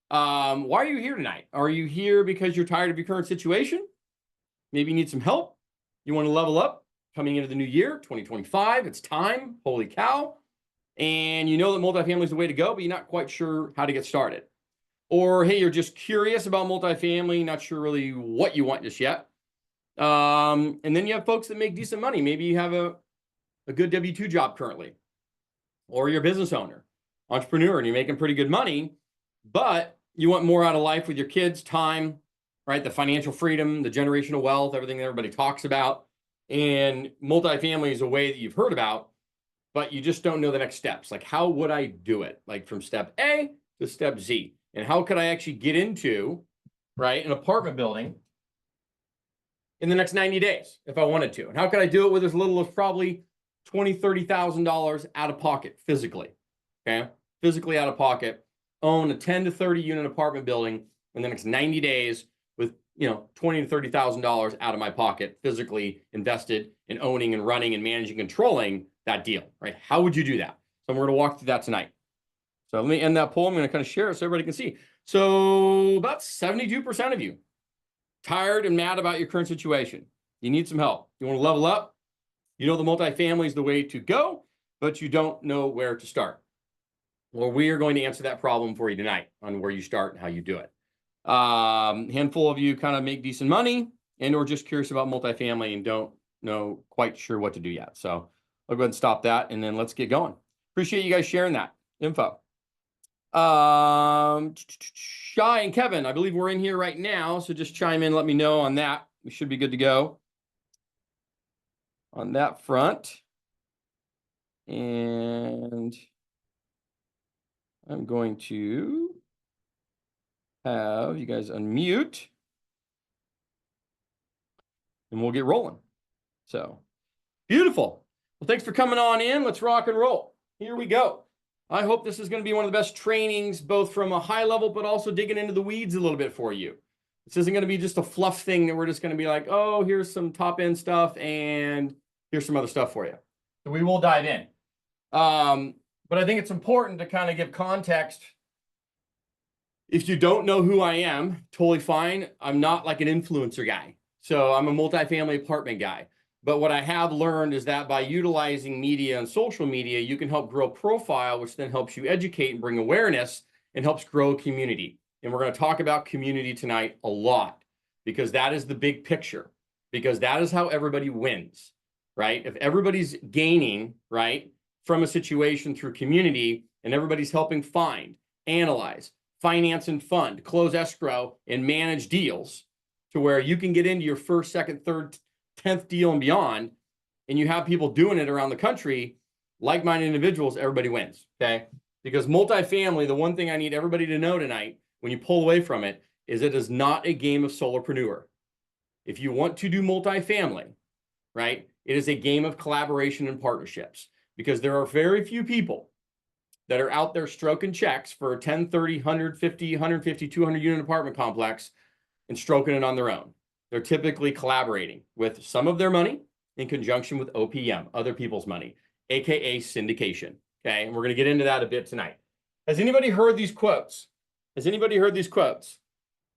Why are you here tonight? Are you here because you're tired of your current situation? Maybe you need some help. You want to level up coming into the new year, 2025. It's time. Holy cow. And you know that multifamily is the way to go, but you're not quite sure how to get started. Or, hey, you're just curious about multifamily, not sure really what you want just yet. And then you have folks that make decent money. Maybe you have a good W-2 job currently, or you're a business owner, entrepreneur, and you're making pretty good money, but you want more out of life with your kids, time, right? The financial freedom, the generational wealth, everything that everybody talks about. And multifamily is a way that you've heard about, but you just don't know the next steps. Like, how would I do it? Like from step A to step Z. And how could I actually get into, right, an apartment building in the next 90 days if I wanted to? And how could I do it with as little as probably $20,000, $30,000 out of pocket physically? Okay, physically out of pocket, own a 10 to 30 unit apartment building in the next 90 days with, $20,000 to $30,000 out of my pocket, physically invested in owning and running and managing, controlling that deal, right? How would you do that? So we're going to walk through that tonight. So let me end that poll. I'm going to kind of share it so everybody can see. So about 72% of you tired and mad about your current situation. You need some help. You want to level up. You know the multifamily is the way to go, but you don't know where to start. Well, we are going to answer that problem for you tonight on where you start and how you do it. Handful of you kind of make decent money and or just curious about multifamily and don't know quite sure what to do yet. So I'll go ahead and stop that and then let's get going. Appreciate you guys sharing that info. Shy and Kevin, I believe we're in here right now. So just chime in, let me know on that. We should be good to go on that front. And I'm going to have you guys unmute and we'll get rolling. So beautiful. Well, thanks for coming on in. Let's rock and roll. Here we go. I hope this is going to be one of the best trainings, both from a high level, but also digging into the weeds a little bit for you. This isn't going to be just a fluff thing that we're just going to be like, oh, here's some top end stuff and here's some other stuff for you. So we will dive in. But I think it's important to kind of give context. If you don't know who I am, totally fine. I'm not like an influencer guy. So I'm a multifamily apartment guy. But what I have learned is that by utilizing media and social media, you can help grow profile, which then helps you educate and bring awareness and helps grow a community. And we're going to talk about community tonight a lot because that is the big picture, because that is how everybody wins, right? If everybody's gaining, right, from a situation through community and everybody's helping find, analyze, finance and fund, close escrow, and manage deals to where you can get into your first, second, third, 10th deal and beyond, and you have people doing it around the country, like-minded individuals, everybody wins, okay? Because multifamily, the one thing I need everybody to know tonight, when you pull away from it, is it is not a game of solopreneur. If you want to do multifamily, right, it is a game of collaboration and partnerships, because there are very few people that are out there stroking checks for a 10, 30, 150, 150, 200 unit apartment complex and stroking it on their own. They're typically collaborating with some of their money in conjunction with OPM, other people's money, AKA syndication. Okay, and we're going to get into that a bit tonight. Has anybody heard these quotes? Has anybody heard these quotes?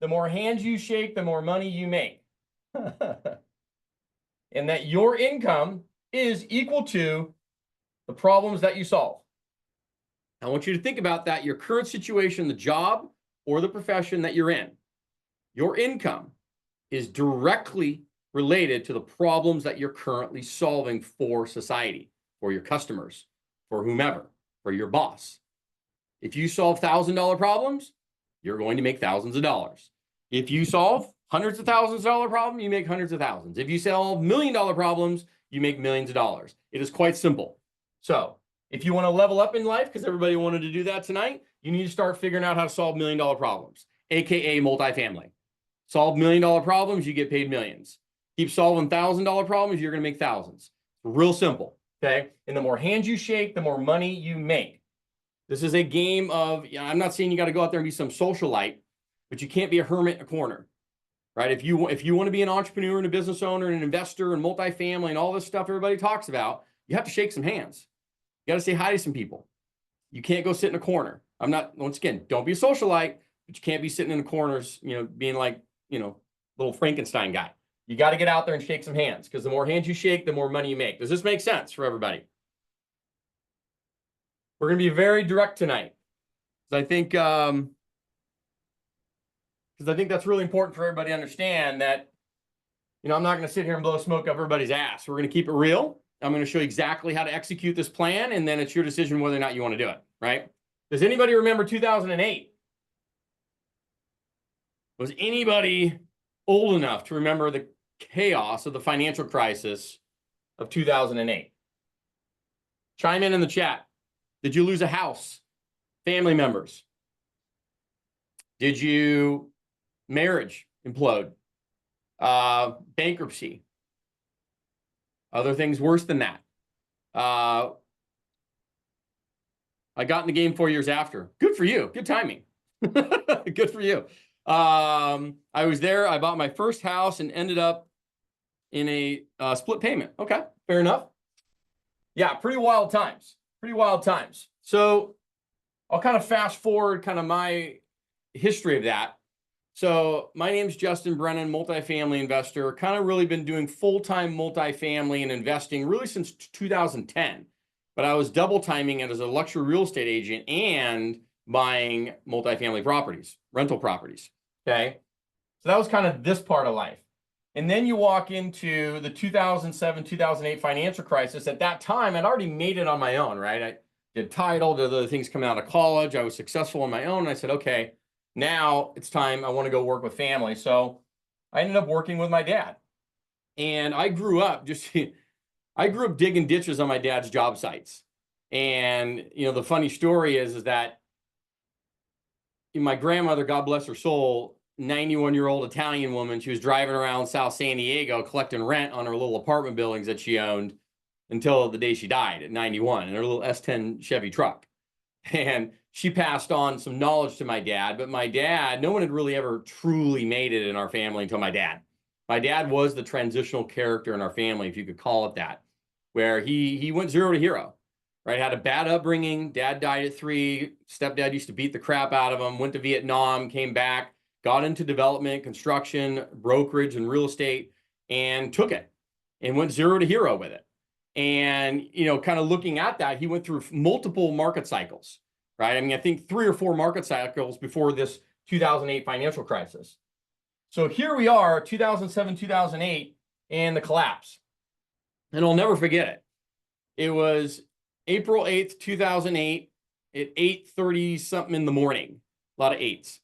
The more hands you shake, the more money you make. And that your income is equal to the problems that you solve. I want you to think about that, your current situation, the job or the profession that you're in. Your income is directly related to the problems that you're currently solving for society, for your customers, for whomever, for your boss. If you solve $1,000 problems, you're going to make thousands of dollars. If you solve hundreds of thousands of dollar problem, you make hundreds of thousands. If you solve $1 million problems, you make millions of dollars. It is quite simple. So if you want to level up in life, because everybody wanted to do that tonight, you need to start figuring out how to solve $1 million problems, AKA multifamily. Solve $1 million problems, you get paid millions. Keep solving $1,000 problems, you're going to make thousands. Real simple, okay? And the more hands you shake, the more money you make. This is a game of, I'm not saying you got to go out there and be some socialite, but you can't be a hermit in a corner, right? If you want to be an entrepreneur and a business owner and an investor and multifamily and all this stuff everybody talks about, you have to shake some hands. You got to say hi to some people. You can't go sit in a corner. I'm not, once again, don't be a socialite. but you can't be sitting in the corners, being like, little Frankenstein guy. You got to get out there and shake some hands, because the more hands you shake, the more money you make. Does this make sense for everybody? We're going to be very direct tonight. I think, because I think that's really important for everybody to understand that, I'm not going to sit here and blow smoke up everybody's ass. We're going to keep it real. I'm going to show you exactly how to execute this plan, and then it's your decision whether or not you want to do it, right? Does anybody remember 2008? Was anybody old enough to remember the chaos of the financial crisis of 2008? Chime in the chat. Did you lose a house? Family members? Did you marriage implode? Bankruptcy? Other things worse than that? I got in the game 4 years after. Good for you. Good timing. Good for you. I was there. I bought my first house and ended up in a split payment. Okay, fair enough. Yeah, pretty wild times. Pretty wild times. So I'll kind of fast forward kind of my history of that. So my name's Justin Brennan, multifamily investor. Kind of really been doing full-time multifamily and investing really since 2010. But I was double timing it as a luxury real estate agent and buying multifamily properties, rental properties. Okay. So that was kind of this part of life. And then you walk into the 2007, 2008 financial crisis. At that time, I'd already made it on my own, right? I did title, did other things coming out of college. I was successful on my own. And I said, okay, now it's time. I want to go work with family. So I ended up working with my dad. And I grew up digging ditches on my dad's job sites. And, the funny story is that my grandmother, God bless her soul, 91-year-old Italian woman, she was driving around South San Diego collecting rent on her little apartment buildings that she owned until the day she died at 91 in her little S10 Chevy truck. And she passed on some knowledge to my dad, but my dad, no one had really ever truly made it in our family until my dad. My dad was the transitional character in our family, if you could call it that, where he went zero to hero, right? Had a bad upbringing. Dad died at 3. Stepdad used to beat the crap out of him, went to Vietnam, came back, got into development, construction, brokerage, and real estate, and took it and went zero to hero with it. And, kind of looking at that, he went through multiple market cycles, right? I mean, I think 3 or 4 market cycles before this 2008 financial crisis. So here we are, 2007, 2008, and the collapse. And I'll never forget it. It was April 8th, 2008 at 8:30 something in the morning, a lot of 8s.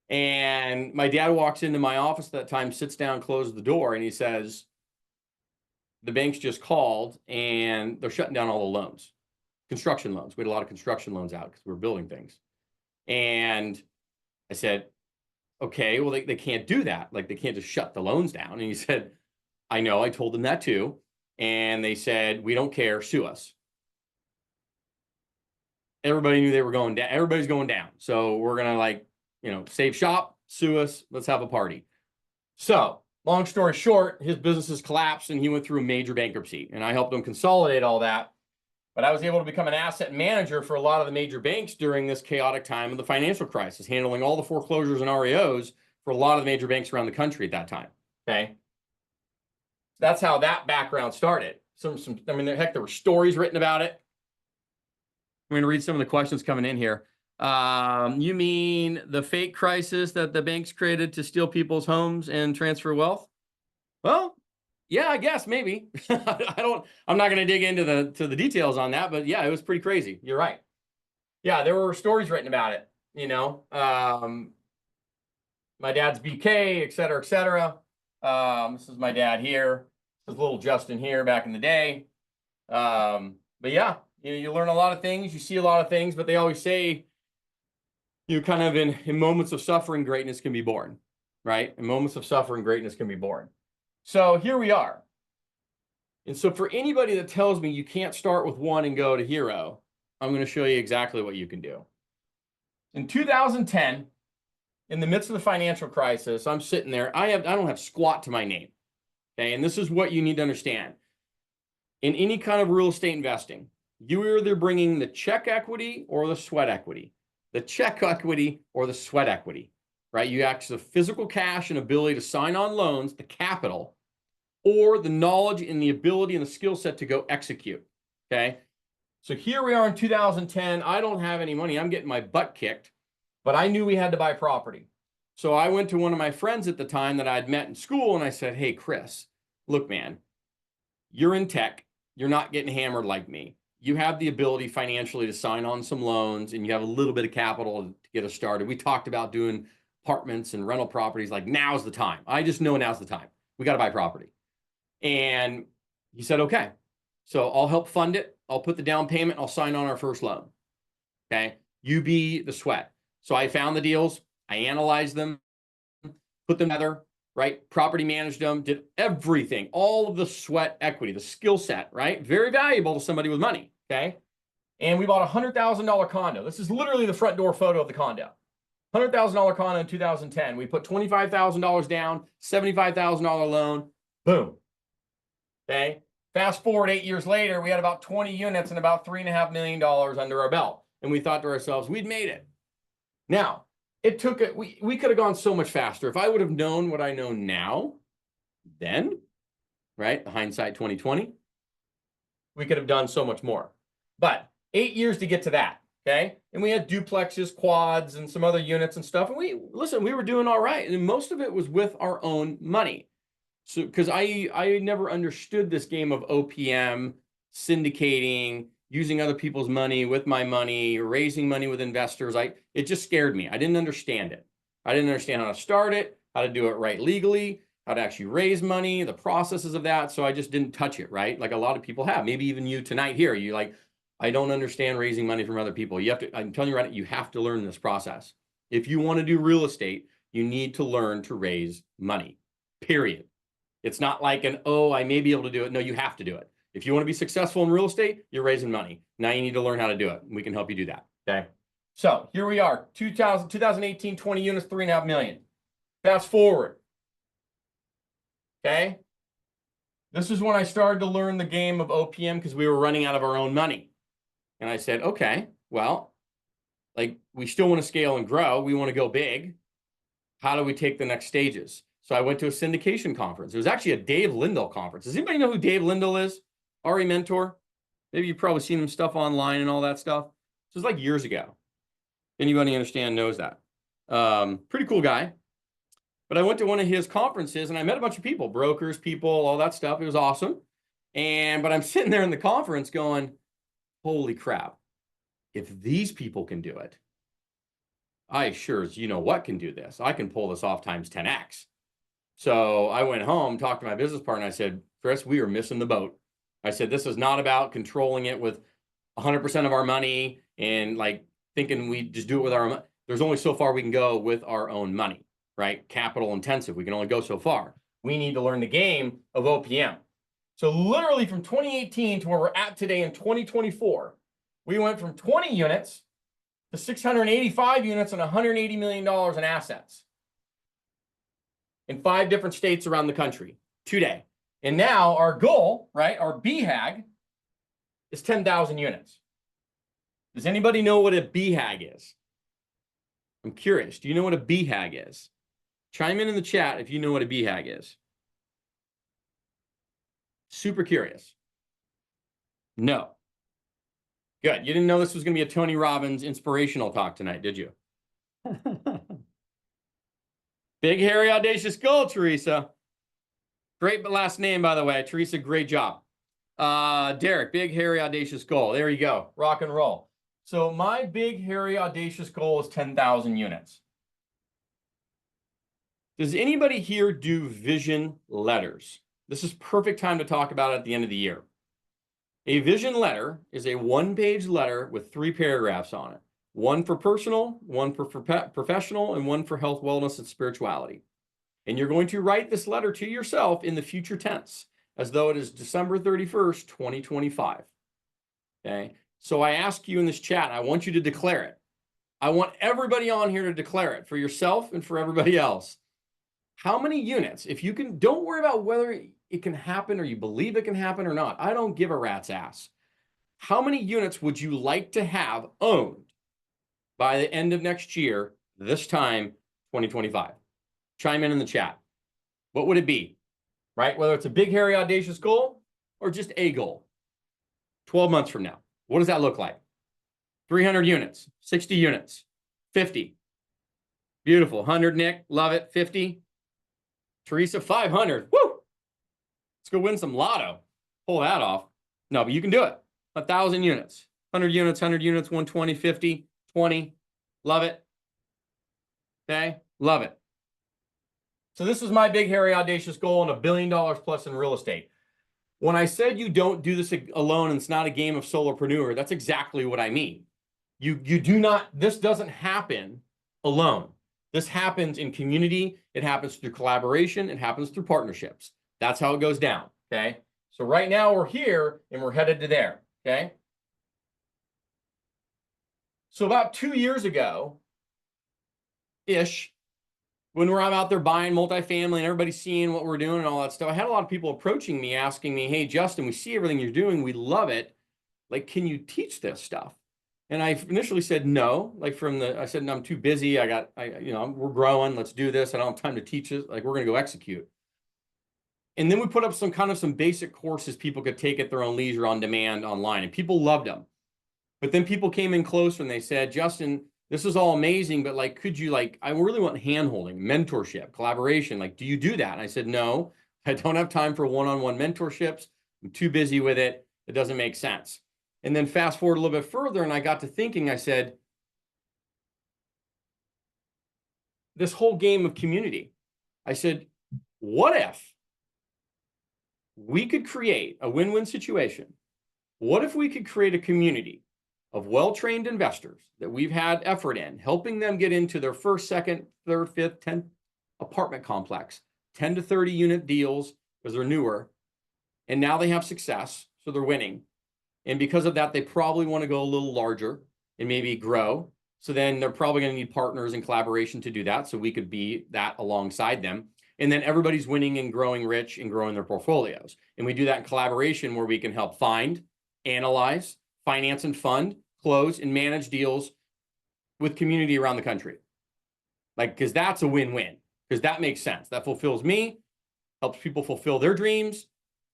And my dad walks into my office at that time, sits down, closes the door, and he says, the banks just called and they're shutting down all the loans, construction loans. We had a lot of construction loans out because we were building things. And I said, okay, well, they can't do that. Like, they can't just shut the loans down. And he said, I know, I told them that too. And they said, we don't care, sue us. Everybody knew they were going down. Everybody's going down. So we're going to save shop, sue us, let's have a party. So long story short, his businesses collapsed and he went through a major bankruptcy, and I helped him consolidate all that. But I was able to become an asset manager for a lot of the major banks during this chaotic time of the financial crisis, handling all the foreclosures and REOs for a lot of the major banks around the country at that time. Okay. That's how that background started. Heck, there were stories written about it. I'm going to read some of the questions coming in here. You mean the fake crisis that the banks created to steal people's homes and transfer wealth? Well, yeah, I guess maybe. I'm not going to dig into the details on that, but yeah, it was pretty crazy. You're right. Yeah, there were stories written about it, my dad's BK, et cetera, et cetera. This is my dad here. This is little Justin here back in the day. But yeah, you learn a lot of things, you see a lot of things, but they always say, kind of in moments of suffering, greatness can be born, right? In moments of suffering, greatness can be born. So here we are. And so for anybody that tells me you can't start with 1 and go to hero, I'm going to show you exactly what you can do. In 2010, in the midst of the financial crisis, I'm sitting there. I don't have squat to my name. Okay. And this is what you need to understand. In any kind of real estate investing, you're either bringing the check equity or the sweat equity. the check equity or the sweat equity, right? You actually have physical cash and ability to sign on loans, the capital, or the knowledge and the ability and the skill set to go execute, okay? So here we are in 2010. I don't have any money. I'm getting my butt kicked, but I knew we had to buy property. So I went to one of my friends at the time that I'd met in school, and I said, hey, Chris, look, man, you're in tech. You're not getting hammered like me. You have the ability financially to sign on some loans, and you have a little bit of capital to get us started. We talked about doing apartments and rental properties. Like, now's the time. I just know now's the time. We got to buy property. And he said, okay, so I'll help fund it. I'll put the down payment. I'll sign on our first loan. Okay. You be the sweat. So I found the deals. I analyzed them, put them together, right? Property managed them, did everything, all of the sweat equity, the skill set, right? Very valuable to somebody with money. Okay. And we bought a $100,000 condo. This is literally the front door photo of the condo. $100,000 condo in 2010. We put $25,000 down, $75,000 loan. Boom. Okay. Fast forward 8 years later, we had about 20 units and about $3.5 million under our belt. And we thought to ourselves, we'd made it. Now, it took it, we could have gone so much faster. If I would have known what I know now, then, right? Hindsight 2020, we could have done so much more. But 8 years to get to that. Okay. And we had duplexes, quads, and some other units and stuff. And we were doing all right. And most of it was with our own money. So, because I never understood this game of OPM, syndicating, using other people's money with my money, raising money with investors. It just scared me. I didn't understand it. I didn't understand how to start it, how to do it right legally, how to actually raise money, the processes of that. So I just didn't touch it, right? Like a lot of people have. Maybe even you tonight here, you like, I don't understand raising money from other people. You have to, I'm telling you right, you have to learn this process. If you want to do real estate, you need to learn to raise money, period. It's not like I may be able to do it. No, you have to do it. If you want to be successful in real estate, you're raising money. Now you need to learn how to do it. We can help you do that. Okay. So here we are, 2018, 20 units, $3.5 million. Fast forward. Okay. This is when I started to learn the game of OPM because we were running out of our own money. And I said, okay, well, like we still want to scale and grow. We want to go big. How do we take the next stages? So I went to a syndication conference. It was actually a Dave Lindahl conference. Does anybody know who Dave Lindahl is? RE mentor. Maybe you've probably seen him stuff online and all that stuff. This was like years ago. Anybody understand knows that. Pretty cool guy. But I went to one of his conferences and I met a bunch of people, brokers, people, all that stuff. It was awesome. But I'm sitting there in the conference going, holy crap. If these people can do it, I sure as you know what can do this. I can pull this off times 10x. So I went home, talked to my business partner. I said, Chris, we are missing the boat. I said, this is not about controlling it with 100% of our money and like thinking we just do it with our own. There's only so far we can go with our own money, right? Capital intensive. We can only go so far. We need to learn the game of OPM. So literally from 2018 to where we're at today in 2024, we went from 20 units to 685 units and $180 million in assets in 5 different states around the country today. And now our goal, right, our BHAG is 10,000 units. Does anybody know what a BHAG is? I'm curious. Do you know what a BHAG is? Chime in the chat if you know what a BHAG is. Super curious. No. Good. You didn't know this was going to be a Tony Robbins inspirational talk tonight, did you? Big, hairy, audacious goal, Teresa. Great last name, by the way. Teresa, great job. Derek, big, hairy, audacious goal. There you go. Rock and roll. So my big, hairy, audacious goal is 10,000 units. Does anybody here do vision letters? This is perfect time to talk about it at the end of the year. A vision letter is a 1-page letter with 3 paragraphs on it. 1 for personal, 1 for professional, and 1 for health, wellness, and spirituality. And you're going to write this letter to yourself in the future tense, as though it is December 31st, 2025. Okay. So I ask you in this chat, I want you to declare it. I want everybody on here to declare it for yourself and for everybody else. How many units, if you can, don't worry about whether it can happen or you believe it can happen or not. I don't give a rat's ass. How many units would you like to have owned by the end of next year, this time, 2025? Chime in the chat. What would it be, right? Whether it's a big, hairy, audacious goal or just a goal. 12 months from now, what does that look like? 300 units, 60 units, 50. Beautiful. 100, Nick. Love it. 50. Teresa, 500. Woo! Let's go win some lotto. Pull that off. No, but you can do it. 1,000 units, 100 units, 100 units, 120, 50, 20. Love it. Okay. Love it. So this is my big, hairy, audacious goal and $1 billion plus in real estate. When I said you don't do this alone and it's not a game of solopreneur, that's exactly what I mean. You do not, this doesn't happen alone. This happens in community. It happens through collaboration. It happens through partnerships. That's how it goes down, okay? So right now we're here and we're headed to there, okay? So about 2 years ago-ish, when I'm out there buying multifamily and everybody's seeing what we're doing and all that stuff, I had a lot of people approaching me asking me, hey, Justin, we see everything you're doing. We love it. Like, can you teach this stuff? And I initially said no, like I said, no, I'm too busy. We're growing. Let's do this. I don't have time to teach it. Like, we're going to go execute. And then we put up some basic courses people could take at their own leisure on demand online, and people loved them. But then people came in closer and they said, Justin, this is all amazing, but like, could you I really want hand-holding, mentorship, collaboration. Like, do you do that? And I said, no, I don't have time for one-on-one mentorships. I'm too busy with it. It doesn't make sense. And then fast forward a little bit further, and I got to thinking, I said, this whole game of community, I said, what if we could create a win-win situation? What if we could create a community of well-trained investors that we've had effort in, helping them get into their first, second, third, fifth, 10th apartment complex, 10 to 30 unit deals because they're newer, and now they have success, so they're winning. And because of that, they probably want to go a little larger and maybe grow. So then they're probably going to need partners and collaboration to do that. So we could be that alongside them. And then everybody's winning and growing rich and growing their portfolios. And we do that in collaboration where we can help find, analyze, finance and fund, close, and manage deals with community around the country. Because that's a win-win, because that makes sense. That fulfills me, helps people fulfill their dreams.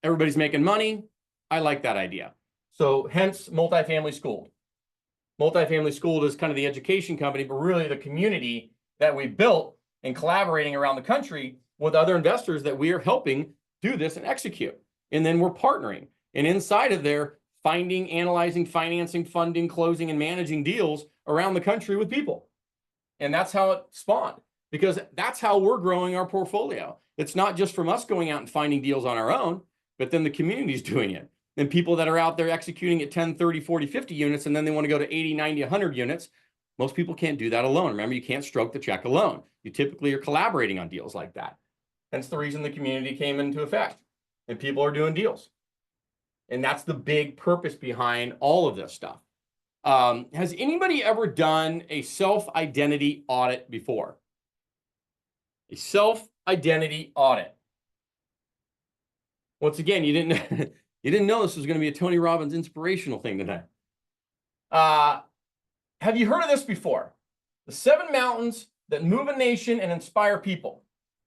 Everybody's making money. I like that idea. So hence Multifamily Schooled. Multifamily Schooled is kind of the education company, but really the community that we built and collaborating around the country with other investors that we are helping do this and execute. And then we're partnering. And inside of there, finding, analyzing, financing, funding, closing, and managing deals around the country with people. And that's how it spawned, because that's how we're growing our portfolio. It's not just from us going out and finding deals on our own, but then the community's doing it. And people that are out there executing at 10, 30, 40, 50 units, and then they want to go to 80, 90, 100 units. Most people can't do that alone. Remember, you can't stroke the check alone. You typically are collaborating on deals like that. Hence the reason the community came into effect and people are doing deals. And that's the big purpose behind all of this stuff. Has anybody ever done a self-identity audit before? A self-identity audit. Once again, you didn't know this was going to be a Tony Robbins inspirational thing tonight. Have you heard of this before? The 7 mountains that move a nation and inspire people.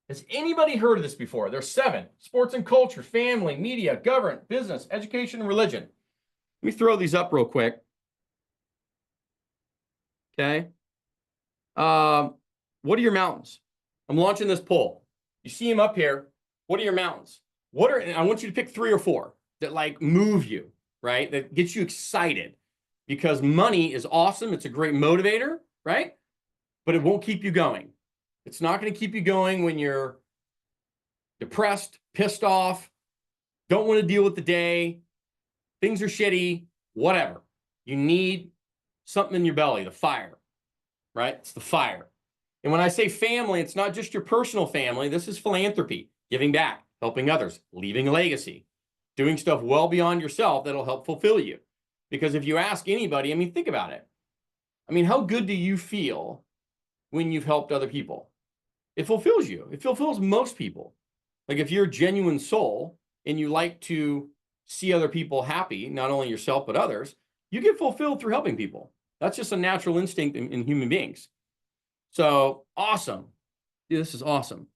Has anybody heard of this before? There's 7: sports and culture, family, media, government, business, education, and religion. Let me throw these up real quick. Okay. What are your mountains? I'm launching this poll. You see them up here. What are your mountains? I want you to pick 3 or 4 that move you, right? That gets you excited, because money is awesome. It's a great motivator, right? But it won't keep you going. It's not going to keep you going when you're depressed, pissed off, don't want to deal with the day, things are shitty, whatever. You need something in your belly, the fire, right? It's the fire. And when I say family, it's not just your personal family. This is philanthropy, giving back, helping others, leaving a legacy, doing stuff well beyond yourself that'll help fulfill you. Because if you ask anybody, think about it. How good do you feel when you've helped other people? It fulfills you. It fulfills most people. Like, if you're a genuine soul and you like to see other people happy, not only yourself, but others, you get fulfilled through helping people. That's just a natural instinct in human beings. So awesome. Dude, this is awesome.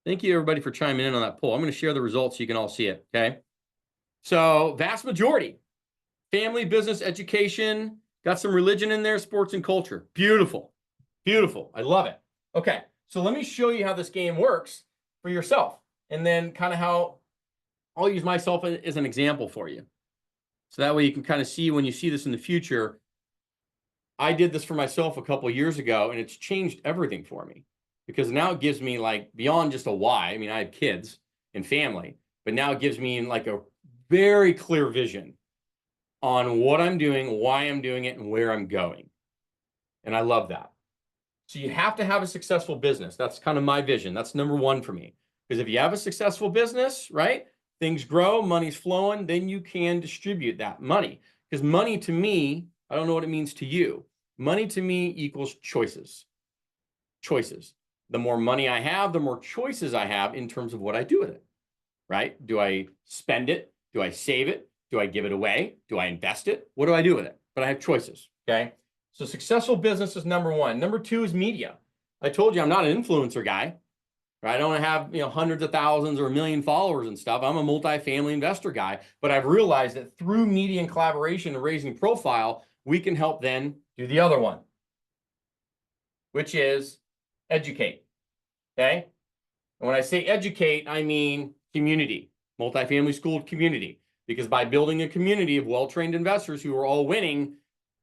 Thank you, everybody, for chiming in on that poll. I'm going to share the results so you can all see it, okay? So vast majority, family, business, education, got some religion in there, sports and culture. Beautiful. Beautiful. I love it. Okay, so let me show you how this game works for yourself, and then kind of how I'll use myself as an example for you. So that way you can kind of see when you see this in the future. I did this for myself a couple of years ago, and it's changed everything for me, because now it gives me like beyond just a why. I mean, I have kids and family, but now it gives me like a very clear vision on what I'm doing, why I'm doing it, and where I'm going. And I love that. So you have to have a successful business. That's kind of my vision. That's number one for me. Because if you have a successful business, right, things grow, money's flowing, then you can distribute that money. Because money to me, I don't know what it means to you. Money to me equals choices. Choices. The more money I have, the more choices I have in terms of what I do with it, right? Do I spend it? Do I save it? Do I give it away? Do I invest it? What do I do with it? But I have choices, okay? So successful business is number one. Number two is media. I told you I'm not an influencer guy, right? I don't have, hundreds of thousands or a million followers and stuff. I'm a multifamily investor guy, but I've realized that through media and collaboration and raising profile, we can help then do the other one, which is educate, okay? And when I say educate, I mean community, multifamily school community, because by building a community of well-trained investors who are all winning,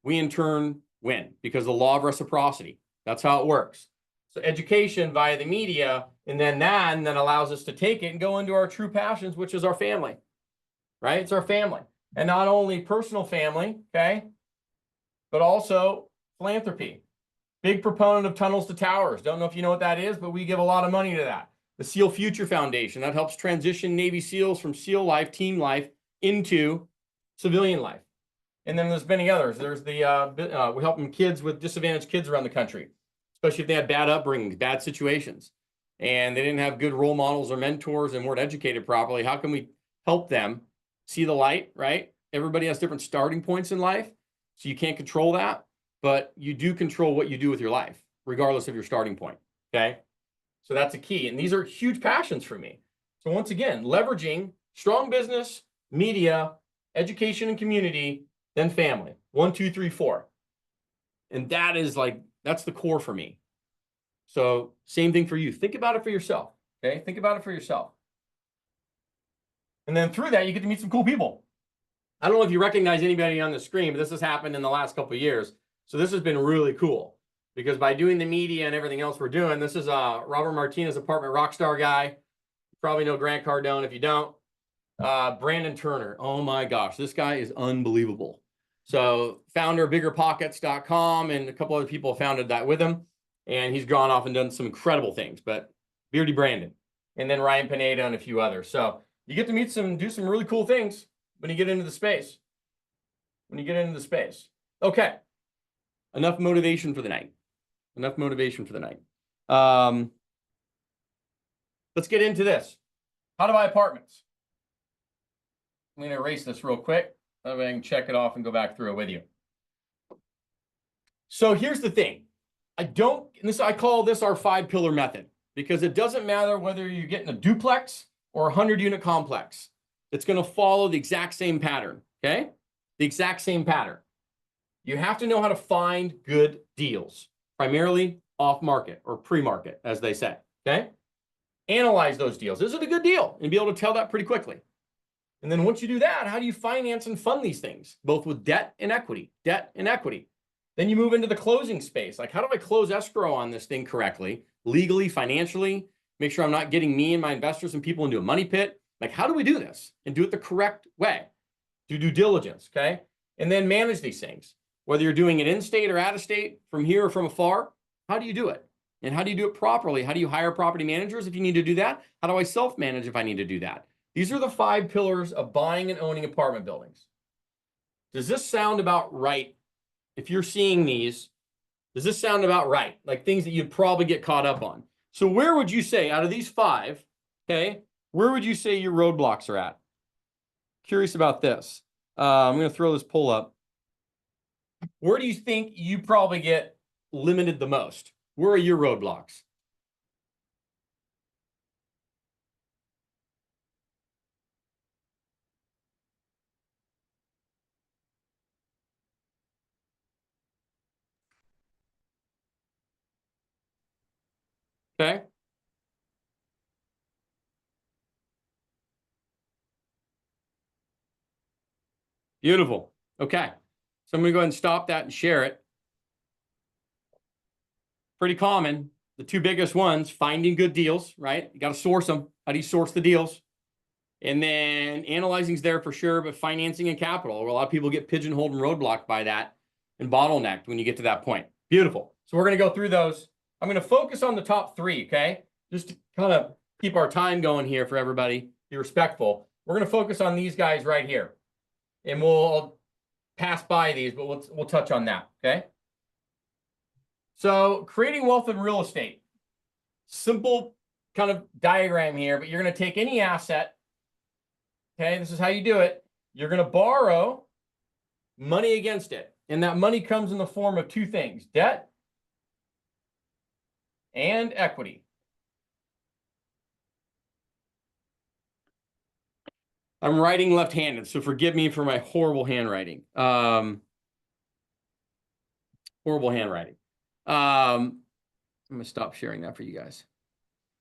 we in turn win, because the law of reciprocity, that's how it works. So education via the media, and then allows us to take it and go into our true passions, which is our family, right? It's our family. And not only personal family, okay, but also philanthropy. Big proponent of tunnels to towers. Don't know if you know what that is, but we give a lot of money to that. The SEAL Future Foundation, that helps transition Navy SEALs from SEAL life, team life, into civilian life. And then there's many others. There's the, we're helping kids with disadvantaged kids around the country, especially if they had bad upbringings, bad situations, and they didn't have good role models or mentors and weren't educated properly. How can we help them see the light, right? Everybody has different starting points in life, so you can't control that, but you do control what you do with your life, regardless of your starting point, okay? So that's a key, and these are huge passions for me. So once again, leveraging strong business, media, education and community, then family. 1, 2, 3, 4. And that is like, that's the core for me. So same thing for you. Think about it for yourself, okay? Think about it for yourself. And then through that, you get to meet some cool people. I don't know if you recognize anybody on the screen, but this has happened in the last couple of years. So this has been really cool, because by doing the media and everything else we're doing, this is Robert Martinez, apartment rockstar guy. You probably know Grant Cardone. If you don't, Brandon Turner. Oh my gosh, this guy is unbelievable. So founder of biggerpockets.com, and a couple other people founded that with him. And he's gone off and done some incredible things, but Beardy Brandon, and then Ryan Pineda and a few others. So you get to meet do some really cool things when you get into the space. Okay. Enough motivation for the night. Let's get into this. How to buy apartments. I'm going to erase this real quick. That way I can check it off and go back through it with you. So here's the thing. I call this our 5-pillar method, because it doesn't matter whether you're getting a duplex or a 100-unit complex. It's going to follow the exact same pattern, okay? The exact same pattern. You have to know how to find good deals, primarily off-market or pre-market, as they say, okay? Analyze those deals. Is it a good deal? And be able to tell that pretty quickly. And then once you do that, how do you finance and fund these things, both with debt and equity? Then you move into the closing space. Like, how do I close escrow on this thing correctly, legally, financially, make sure I'm not getting me and my investors and people into a money pit? Like, how do we do this and do it the correct way? Do due diligence, okay? And then manage these things. Whether you're doing it in state or out of state, from here or from afar, how do you do it? And how do you do it properly? How do you hire property managers if you need to do that? How do I self-manage if I need to do that? These are the 5 pillars of buying and owning apartment buildings. Does this sound about right? If you're seeing these, does this sound about right? Like things that you'd probably get caught up on. So where would you say, out of these 5, okay, where would you say your roadblocks are at? Curious about this. I'm going to throw this poll up. Where do you think you probably get limited the most? Where are your roadblocks? Okay, beautiful. Okay, so I'm going to go ahead and stop that and share it. Pretty common. The two biggest ones, finding good deals, right? You got to source them. How do you source the deals? And then analyzing's there for sure, but financing and capital, where a lot of people get pigeonholed and roadblocked by that and bottlenecked when you get to that point. Beautiful. So we're going to go through those. I'm going to focus on the top three, okay? Just to kind of keep our time going here for everybody, be respectful. We're going to focus on these guys right here. And we'll pass by these, but we'll touch on that, okay? So creating wealth in real estate. Simple kind of diagram here, but you're going to take any asset. Okay, this is how you do it. You're going to borrow money against it. And that money comes in the form of two things, debt and equity. I'm writing left-handed, so forgive me for my horrible handwriting. Horrible handwriting. I'm going to stop sharing that for you guys.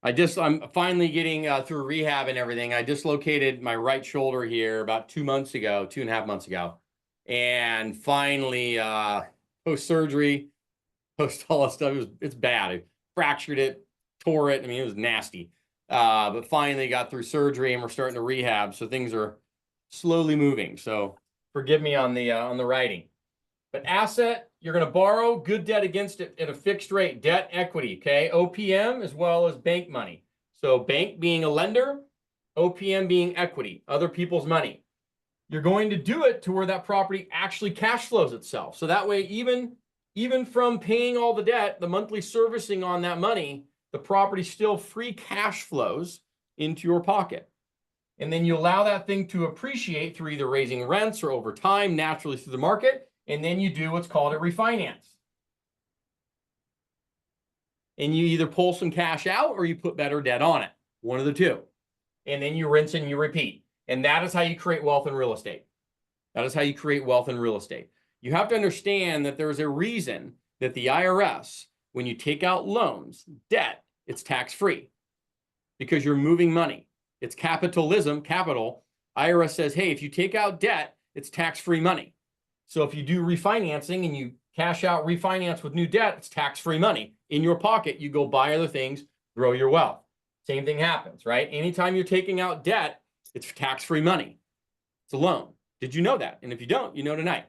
I'm finally getting through rehab and everything. I dislocated my right shoulder here about 2 months ago, 2.5 months ago. And finally, post-surgery, post all that stuff, it's bad. I fractured it, tore it. I mean, it was nasty. But finally got through surgery and we're starting to rehab. So things are slowly moving. So forgive me on the writing. But asset, you're going to borrow good debt against it at a fixed rate, debt equity, okay? OPM as well as bank money. So bank being a lender, OPM being equity, other people's money. You're going to do it to where that property actually cash flows itself. So that way, even from paying all the debt, the monthly servicing on that money, the property still free cash flows into your pocket. And then you allow that thing to appreciate through either raising rents or over time, naturally through the market. And then you do what's called a refinance. And you either pull some cash out or you put better debt on it. One of the two. And then you rinse and you repeat. And that is how you create wealth in real estate. That is how you create wealth in real estate. You have to understand that there's a reason that the IRS, when you take out loans, debt, it's tax-free because you're moving money. It's capitalism, capital. IRS says, hey, if you take out debt, it's tax-free money. So if you do refinancing and you cash out refinance with new debt, it's tax-free money. In your pocket, you go buy other things, grow your wealth. Same thing happens, right? Anytime you're taking out debt, it's tax-free money. It's a loan. Did you know that? And if you don't, you know tonight.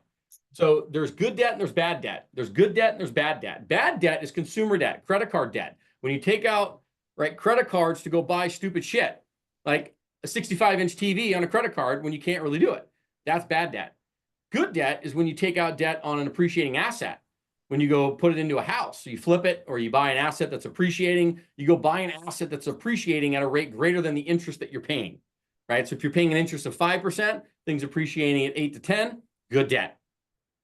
So there's good debt and there's bad debt. There's good debt and there's bad debt. Bad debt is consumer debt, credit card debt. When you take out credit cards to go buy stupid shit, like a 65-inch TV on a credit card when you can't really do it. That's bad debt. Good debt is when you take out debt on an appreciating asset. When you go put it into a house, so you flip it or you buy an asset that's appreciating, you go buy an asset that's appreciating at a rate greater than the interest that you're paying, right? So if you're paying an interest of 5%, things appreciating at 8 to 10, good debt.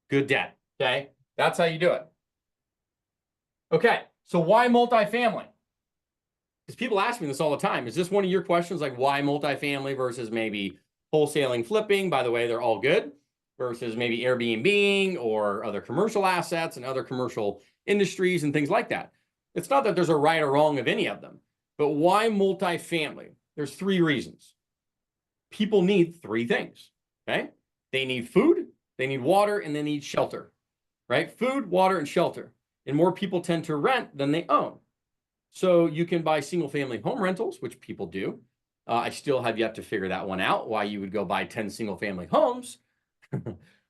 Good debt, okay? That's how you do it. Okay, so why multifamily? Because people ask me this all the time. Is this one of your questions, like why multifamily versus maybe wholesaling, flipping? By the way, they're all good. Versus maybe Airbnb or other commercial assets and other commercial industries and things like that. It's not that there's a right or wrong of any of them, but why multifamily? There's 3 reasons. People need 3 things, okay? They need food, they need water, and they need shelter, right? Food, water, and shelter. And more people tend to rent than they own. So you can buy single-family home rentals, which people do. I still have yet to figure that one out, why you would go buy 10 single-family homes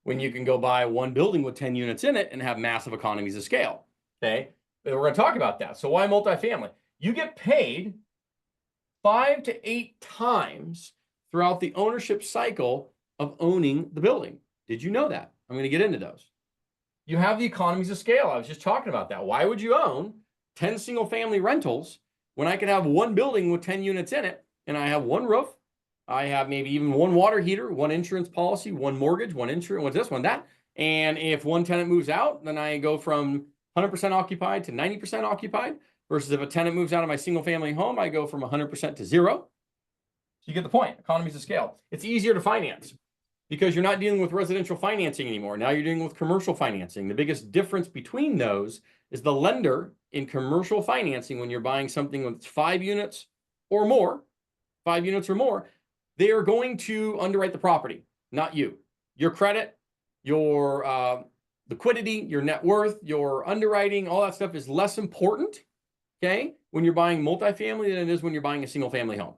when you can go buy one building with 10 units in it and have massive economies of scale, okay? And we're going to talk about that. So why multifamily? You get paid 5 to 8 times throughout the ownership cycle of owning the building. Did you know that? I'm going to get into those. You have the economies of scale. I was just talking about that. Why would you own 10 single-family rentals when I could have one building with 10 units in it and I have one roof? I have maybe even one water heater, one insurance policy, one mortgage, one insurance, one this, one that. And if one tenant moves out, then I go from 100% occupied to 90% occupied, versus if a tenant moves out of my single family home, I go from 100% to 0. So you get the point, economies of scale. It's easier to finance because you're not dealing with residential financing anymore. Now you're dealing with commercial financing. The biggest difference between those is the lender in commercial financing, when you're buying something that's 5 units or more, they are going to underwrite the property, not you. Your credit, your liquidity, your net worth, your underwriting, all that stuff is less important, okay, when you're buying multifamily than it is when you're buying a single family home.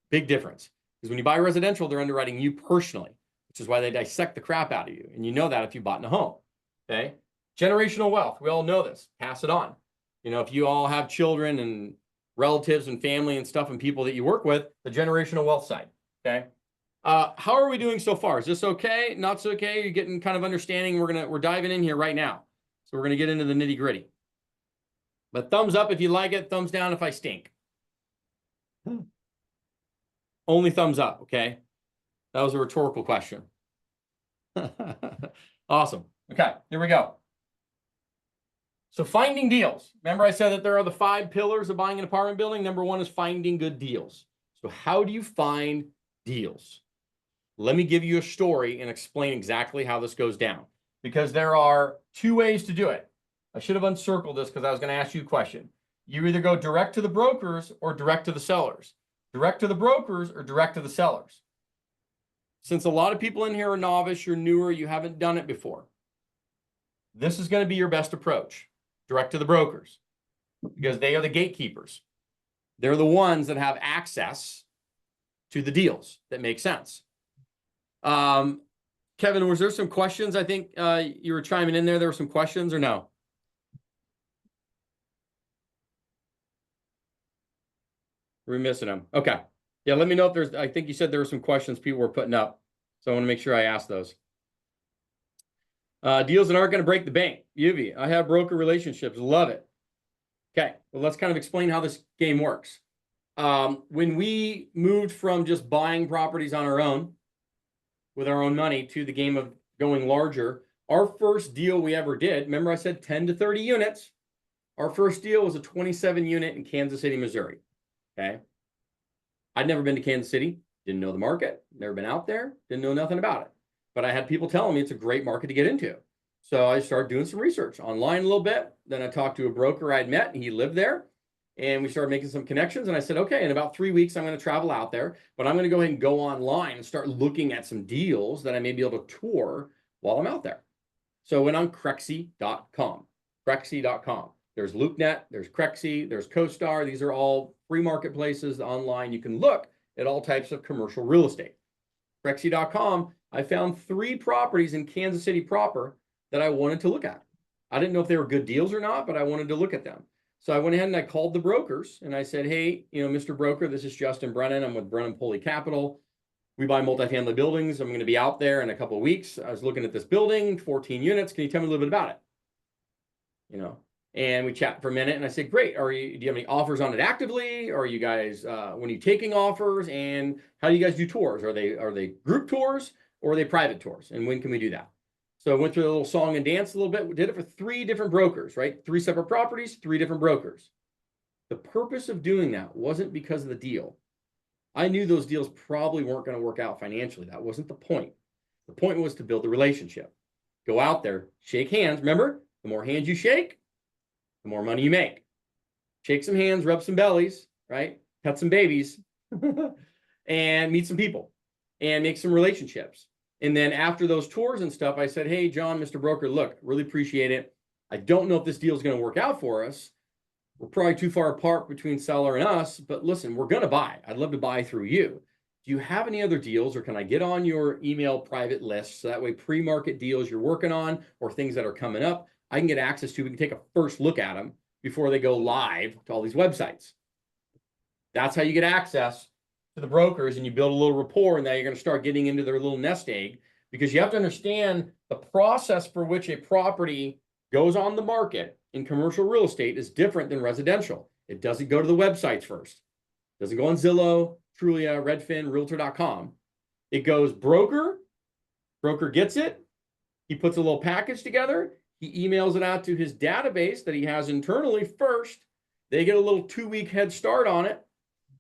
Big difference. Because when you buy residential, they're underwriting you personally, which is why they dissect the crap out of you. And you know that if you bought in a home, okay? Generational wealth, we all know this. Pass it on. You know, if you all have children and relatives and family and stuff and people that you work with, the generational wealth side, okay? How are we doing so far? Is this okay? Not so okay? You're getting kind of understanding. We're diving in here right now. So we're gonna get into the nitty gritty. But thumbs up if you like it, thumbs down if I stink. Only thumbs up, okay? That was a rhetorical question. Awesome. Okay, here we go. So finding deals. Remember I said that there are the 5 pillars of buying an apartment building. Number 1 is finding good deals. So how do you find deals? Let me give you a story and explain exactly how this goes down, because there are 2 ways to do it. I should have uncircled this because I was going to ask you a question. You either go direct to the brokers or direct to the sellers. Direct to the brokers or direct to the sellers. Since a lot of people in here are novice, you're newer, you haven't done it before, this is going to be your best approach. Direct to the brokers, because they are the gatekeepers. They're the ones that have access to the deals that make sense. Kevin, was there some questions? I think you were chiming in there. There were some questions or no? We're missing them. Okay. Yeah, let me know if there's, I think you said there were some questions people were putting up. So I want to make sure I ask those. Deals that aren't going to break the bank. Yuvi, I have broker relationships. Love it. Okay. Well, let's kind of explain how this game works. When we moved from just buying properties on our own with our own money to the game of going larger, our first deal we ever did, remember I said 10 to 30 units. Our first deal was a 27 unit in Kansas City, Missouri. Okay. I'd never been to Kansas City, didn't know the market, never been out there, didn't know nothing about it. But I had people telling me it's a great market to get into. So I started doing some research online a little bit. Then I talked to a broker I'd met, and he lived there. And we started making some connections. And I said, okay, in about 3 weeks, I'm going to travel out there. But I'm going to go ahead and go online and start looking at some deals that I may be able to tour while I'm out there. So I went on Crexy.com. Crexy.com. There's LoopNet, there's Crexy, there's CoStar. These are all free marketplaces online. You can look at all types of commercial real estate. Crexy.com, I found 3 properties in Kansas City proper that I wanted to look at. I didn't know if they were good deals or not, but I wanted to look at them. So I went ahead and I called the brokers and I said, hey, you know, Mr. Broker, this is Justin Brennan. I'm with Brennan Pulley Capital. We buy multifamily buildings. I'm going to be out there in a couple of weeks. I was looking at this building, 14 units. Can you tell me a little bit about it? You know, and we chat for a minute and I said, great. Do you have any offers on it actively? Or are you guys, when are you taking offers, and how do you guys do tours? Are they group tours or are they private tours? And when can we do that? So I went through a little song and dance a little bit. We did it for 3 different brokers, right? 3 separate properties, 3 different brokers. The purpose of doing that wasn't because of the deal. I knew those deals probably weren't going to work out financially. That wasn't the point. The point was to build the relationship. Go out there, shake hands. Remember, the more hands you shake, the more money you make. Shake some hands, rub some bellies, right? Pet some babies, and meet some people and make some relationships. And then after those tours and stuff, I said, hey, John, Mr. Broker, look, really appreciate it. I don't know if this deal is going to work out for us. We're probably too far apart between seller and us, but listen, we're going to buy. I'd love to buy through you. Do you have any other deals, or can I get on your email private list so that way pre-market deals you're working on or things that are coming up, I can get access to? We can take a first look at them before they go live to all these websites. That's how you get access to the brokers, and you build a little rapport, and now you're going to start getting into their little nest egg, because you have to understand the process for which a property goes on the market in commercial real estate is different than residential. It doesn't go to the websites first. It doesn't go on Zillow, Trulia, Redfin, Realtor.com. It goes broker gets it, He puts a little package together. He emails it out to his database that he has internally first. They get a little 2-week head start on it.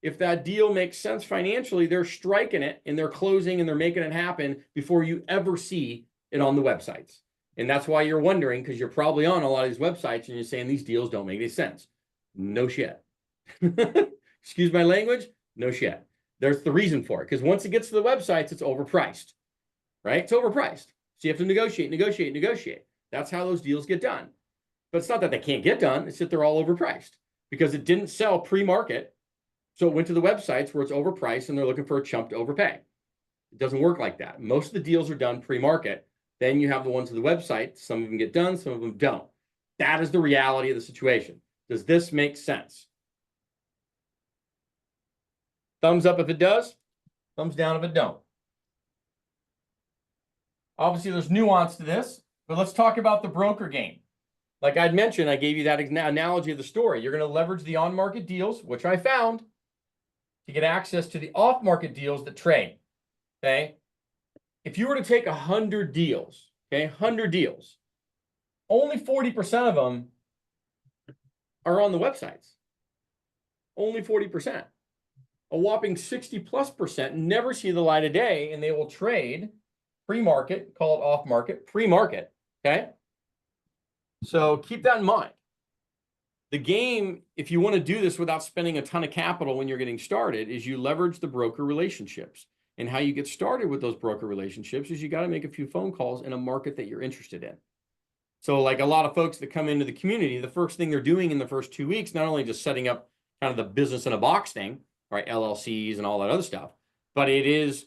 If that deal makes sense financially, they're striking it and they're closing and they're making it happen before you ever see it on the websites. And that's why you're wondering, because you're probably on a lot of these websites and you're saying these deals don't make any sense. No shit. Excuse my language. No shit. There's the reason for it. Because once it gets to the websites, it's overpriced, right? It's overpriced. So you have to negotiate. That's how those deals get done. But it's not that they can't get done. It's that they're all overpriced because it didn't sell pre-market. So it went to the websites where it's overpriced and they're looking for a chump to overpay. It doesn't work like that. Most of the deals are done pre-market. Then you have the ones to the website. Some of them get done, some of them don't. That is the reality of the situation. Does this make sense? Thumbs up if it does. Thumbs down if it don't. Obviously, there's nuance to this, but let's talk about the broker game. Like I'd mentioned, I gave you that analogy of the story. You're going to leverage the on-market deals, which I found, to get access to the off-market deals that trade, okay? If you were to take 100 deals, okay, 100 deals, only 40% of them are on the websites. Only 40%. A whopping 60+% never see the light of day, and they will trade pre-market, call it off-market, pre-market, okay? So keep that in mind. The game, if you want to do this without spending a ton of capital when you're getting started, is you leverage the broker relationships. And how you get started with those broker relationships is you got to make a few phone calls in a market that you're interested in. So like a lot of folks that come into the community, the first thing they're doing in the first 2 weeks, not only just setting up kind of the business in a box thing, right, LLCs and all that other stuff, but it is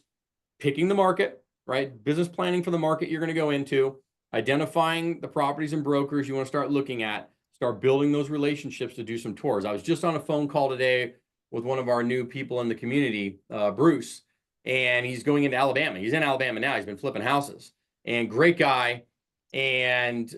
picking the market, right, business planning for the market you're going to go into, identifying the properties and brokers you want to start looking at, start building those relationships to do some tours. I was just on a phone call today with one of our new people in the community, Bruce, and he's going into Alabama. He's in Alabama now. He's been flipping houses, and great guy. And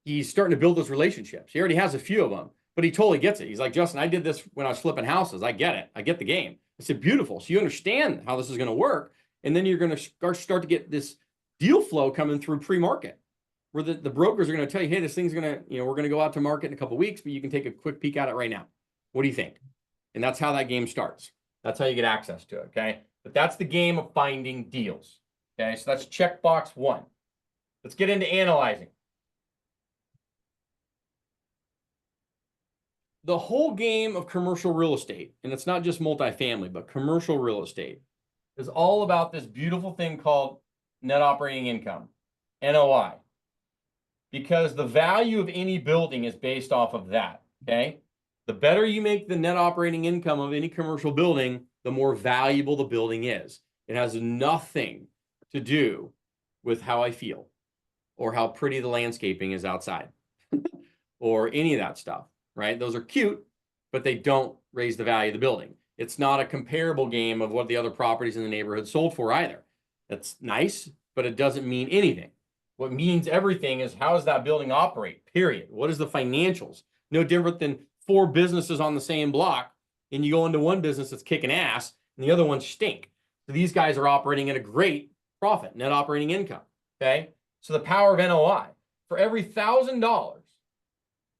he's starting to build those relationships. He already has a few of them, but he totally gets it. He's like, Justin, I did this when I was flipping houses. I get it. I get the game. I said, beautiful. So you understand how this is going to work. And then you're going to start to get this deal flow coming through pre-market, where the brokers are going to tell you, hey, this thing's going to, we're going to go out to market in a couple of weeks, but you can take a quick peek at it right now. What do you think? And that's how that game starts. That's how you get access to it, okay? But that's the game of finding deals, okay? So that's checkbox 1. Let's get into analyzing. The whole game of commercial real estate, and it's not just multifamily, but commercial real estate, is all about this beautiful thing called net operating income, NOI. Because the value of any building is based off of that, okay? The better you make the net operating income of any commercial building, the more valuable the building is. It has nothing to do with how I feel or how pretty the landscaping is outside or any of that stuff, right? Those are cute, but they don't raise the value of the building. It's not a comparable game of what the other properties in the neighborhood sold for either. That's nice, but it doesn't mean anything. What means everything is how does that building operate, period. What is the financials? No different than 4 businesses on the same block, and you go into one business that's kicking ass, and the other ones stink. So these guys are operating at a great profit, net operating income, okay? So the power of NOI, for every $1,000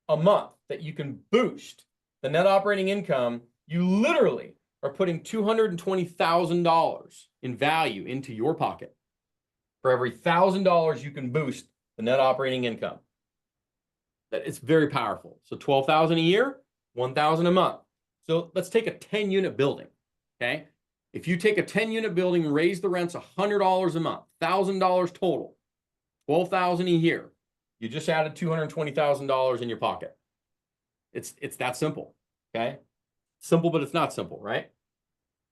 a month that you can boost the net operating income, you literally are putting $220,000 in value into your pocket. For every $1,000 you can boost the net operating income. That it's very powerful. So $12,000 a year, $1,000 a month. So let's take a 10-unit building, okay? If you take a 10-unit building and raise the rents $100 a month, $1,000 total, $12,000 a year, you just added $220,000 in your pocket. It's that simple, okay? Simple, but it's not simple, right?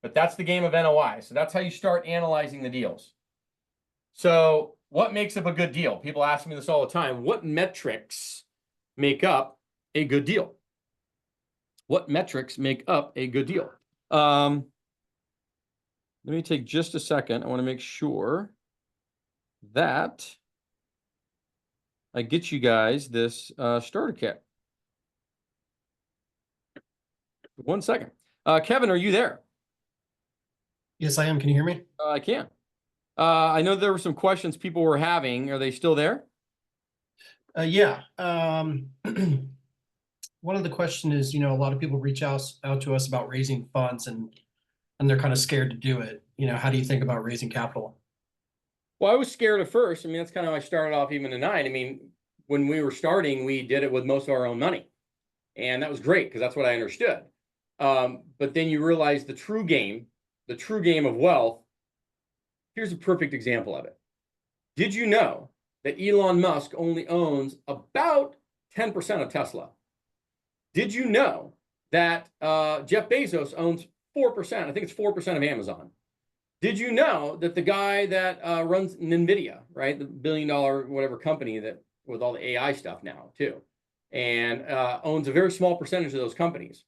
But that's the game of NOI. So that's how you start analyzing the deals. So what makes up a good deal? People ask me this all the time. What metrics make up a good deal? What metrics make up a good deal? Let me take just a second. I want to make sure that I get you guys this starter kit. 1 second. Kevin, are you there? Yes, I am. Can you hear me? I can. I know there were some questions people were having. Are they still there? Yeah. One of the question is, a lot of people reach out to us about raising funds and they're kind of scared to do it. How do you think about raising capital? Well, I was scared at first. I mean, that's kind of how I started off even tonight. I mean, when we were starting, we did it with most of our own money. And that was great because that's what I understood. But then you realize the true game of wealth. Here's a perfect example of it. Did you know that Elon Musk only owns about 10% of Tesla? Did you know that Jeff Bezos owns 4%? I think it's 4% of Amazon. Did you know that the guy that runs NVIDIA, right, the billion-dollar whatever company that with all the AI stuff now too, and owns a very small percentage of those companies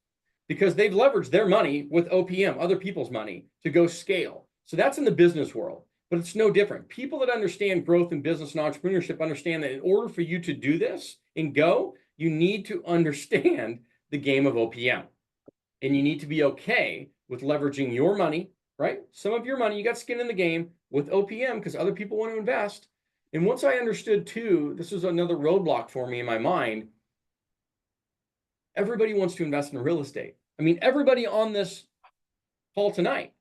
because they've leveraged their money with OPM, other people's money, to go scale. So that's in the business world, but it's no different. People that understand growth in business and entrepreneurship understand that in order for you to do this and go, you need to understand the game of OPM. And you need to be okay with leveraging your money, right? Some of your money, you got skin in the game with OPM because other people want to invest. And once I understood too, this was another roadblock for me in my mind. Everybody wants to invest in real estate. I mean, everybody on this call tonight,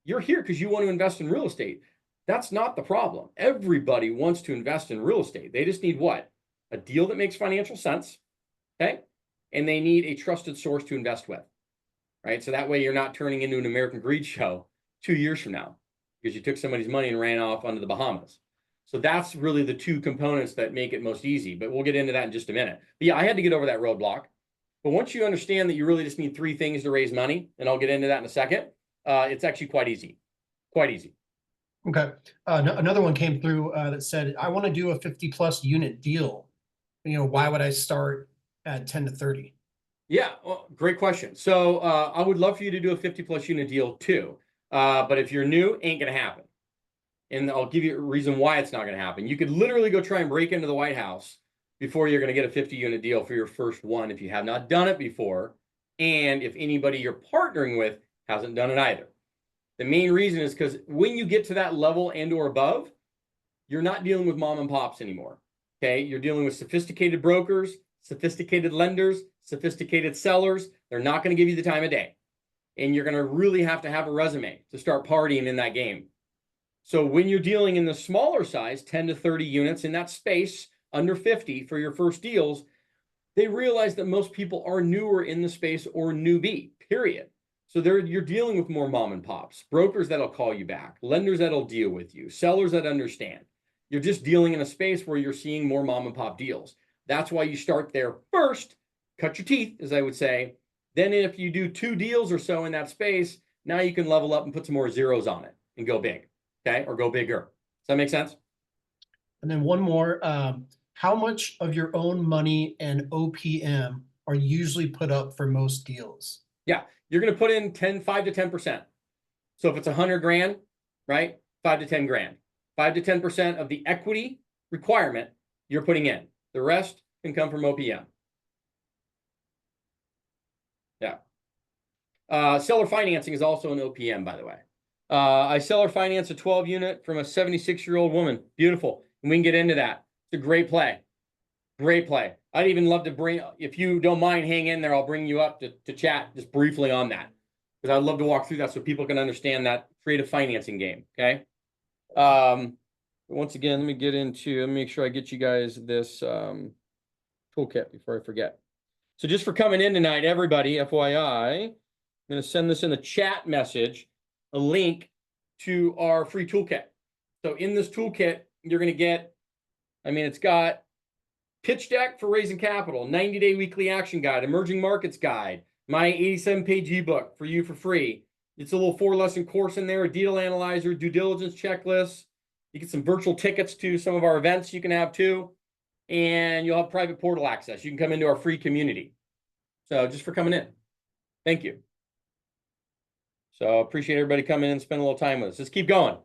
you're here because you want to invest in real estate. That's not the problem. Everybody wants to invest in real estate. They just need what? A deal that makes financial sense, okay? And they need a trusted source to invest with, right? So that way you're not turning into an American Greed show 2 years from now because you took somebody's money and ran off onto the Bahamas. So that's really the two components that make it most easy, but we'll get into that in just a minute. But yeah, I had to get over that roadblock. But once you understand that you really just need 3 things to raise money, and I'll get into that in a second, it's actually quite easy. Quite easy. Okay. Another one came through that said, I want to do a 50+ unit deal. Why would I start at 10 to 30? Yeah, well, great question. So I would love for you to do a 50+ unit deal too. But if you're new, ain't going to happen. And I'll give you a reason why it's not going to happen. You could literally go try and break into the White House before you're going to get a 50 unit deal for your first one if you have not done it before. And if anybody you're partnering with hasn't done it either. The main reason is because when you get to that level and or above, you're not dealing with mom and pops anymore. Okay, you're dealing with sophisticated brokers, sophisticated lenders, sophisticated sellers. They're not going to give you the time of day. And you're going to really have to have a resume to start partying in that game. So when you're dealing in the smaller size, 10 to 30 units in that space, under 50 for your first deals, they realize that most people are newer in the space or newbie, period. So you're dealing with more mom and pops, brokers that'll call you back, lenders that'll deal with you, sellers that understand. You're just dealing in a space where you're seeing more mom and pop deals. That's why you start there first, cut your teeth, as I would say. Then if you do 2 deals or so in that space, now you can level up and put some more zeros on it and go big, okay? Or go bigger. Does that make sense? And then one more, how much of your own money and OPM are usually put up for most deals? Yeah, you're going to put in 5 to 10%. So if it's 100 grand, right? 5 to 10 grand. 5 to 10% of the equity requirement you're putting in. The rest can come from OPM. Yeah. Seller financing is also an OPM, by the way. I seller finance a 12 unit from a 76-year-old woman. Beautiful. And we can get into that. It's a great play. Great play. I'd even love to bring, if you don't mind, hang in there. I'll bring you up to chat just briefly on that. Because I'd love to walk through that so people can understand that creative financing game. Okay. Once again, let me make sure I get you guys this toolkit before I forget. So just for coming in tonight, everybody, FYI, I'm going to send this in the chat message, a link to our free toolkit. So in this toolkit, you're going to get, it's got pitch deck for raising capital, 90-day weekly action guide, emerging markets guide, my 87-page ebook for you for free. It's a little 4-lesson course in there, a deal analyzer, due diligence checklist. You get some virtual tickets to some of our events you can have too. And you'll have private portal access. You can come into our free community. So just for coming in. Thank you. So appreciate everybody coming in and spending a little time with us. Let's keep going.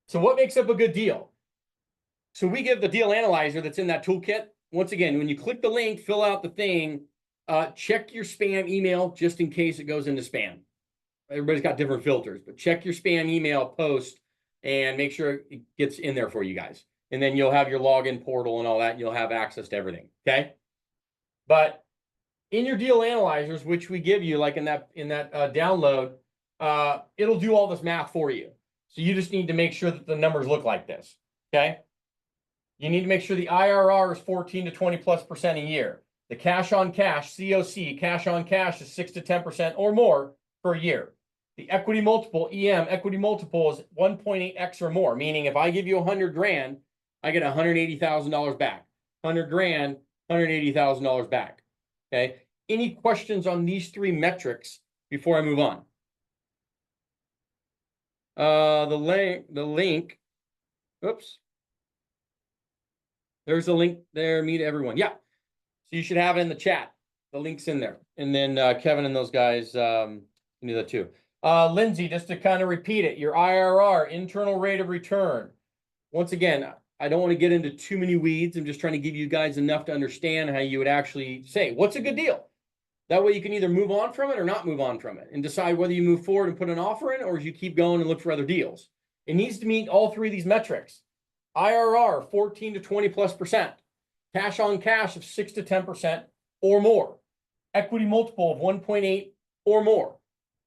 So what makes up a good deal? So we give the deal analyzer that's in that toolkit. Once again, when you click the link, fill out the thing, check your spam email just in case it goes into spam. everybody's got different filters, but check your spam email post and make sure it gets in there for you guys. And then you'll have your login portal and all that. And you'll have access to everything. Okay. But in your deal analyzers, which we give you like in that download, it'll do all this math for you. So you just need to make sure that the numbers look like this. Okay. You need to make sure the IRR is 14 to 20+% a year. The cash on cash, COC, cash on cash is 6 to 10% or more per year. The equity multiple, EM, equity multiple is 1.8x or more, meaning if I give you 100 grand, I get $180,000 back. 100 grand, $180,000 back. Okay. Any questions on these three metrics before I move on? The link, oops. There's a link there, meet everyone. Yeah. So you should have it in the chat. The link's in there. And then Kevin and those guys can do that too. Lindsay, just to kind of repeat it, your IRR, internal rate of return. Once again, I don't want to get into too many weeds. I'm just trying to give you guys enough to understand how you would actually say, what's a good deal? That way you can either move on from it or not move on from it and decide whether you move forward and put an offer in or you keep going and look for other deals. It needs to meet all three of these metrics. IRR, 14 to 20+%. Cash on cash of 6 to 10% or more. Equity multiple of 1.8 or more.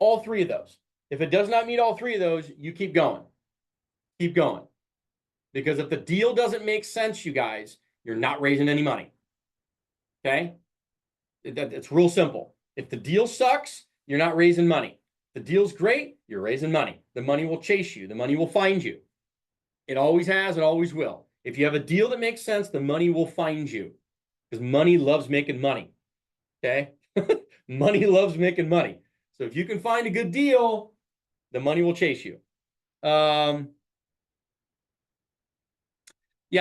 All three of those. If it does not meet all three of those, you keep going. Keep going. Because if the deal doesn't make sense, you guys, you're not raising any money. Okay? It's real simple. If the deal sucks, you're not raising money. If the deal's great, you're raising money. The money will chase you. The money will find you. It always has, it always will. If you have a deal that makes sense, the money will find you. Because money loves making money. Okay? Money loves making money. So if you can find a good deal, the money will chase you. Yeah,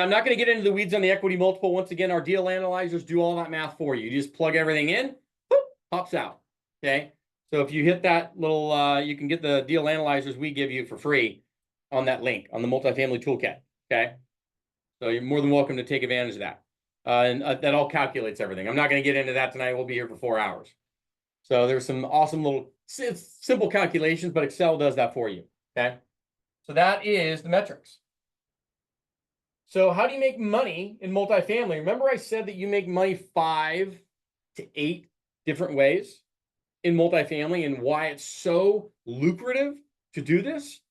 I'm not going to get into the weeds on the equity multiple. Once again, our deal analyzers do all that math for you. You just plug everything in, boop, pops out. Okay? So if you hit that little, you can get the deal analyzers we give you for free on that link, on the multifamily toolkit. Okay? So you're more than welcome to take advantage of that. And that all calculates everything. I'm not going to get into that tonight. We'll be here for 4 hours. So there's some awesome little simple calculations, but Excel does that for you. Okay? So that is the metrics. So how do you make money in multifamily? Remember I said that you make money 5 to 8 different ways in multifamily and why it's so lucrative to do this?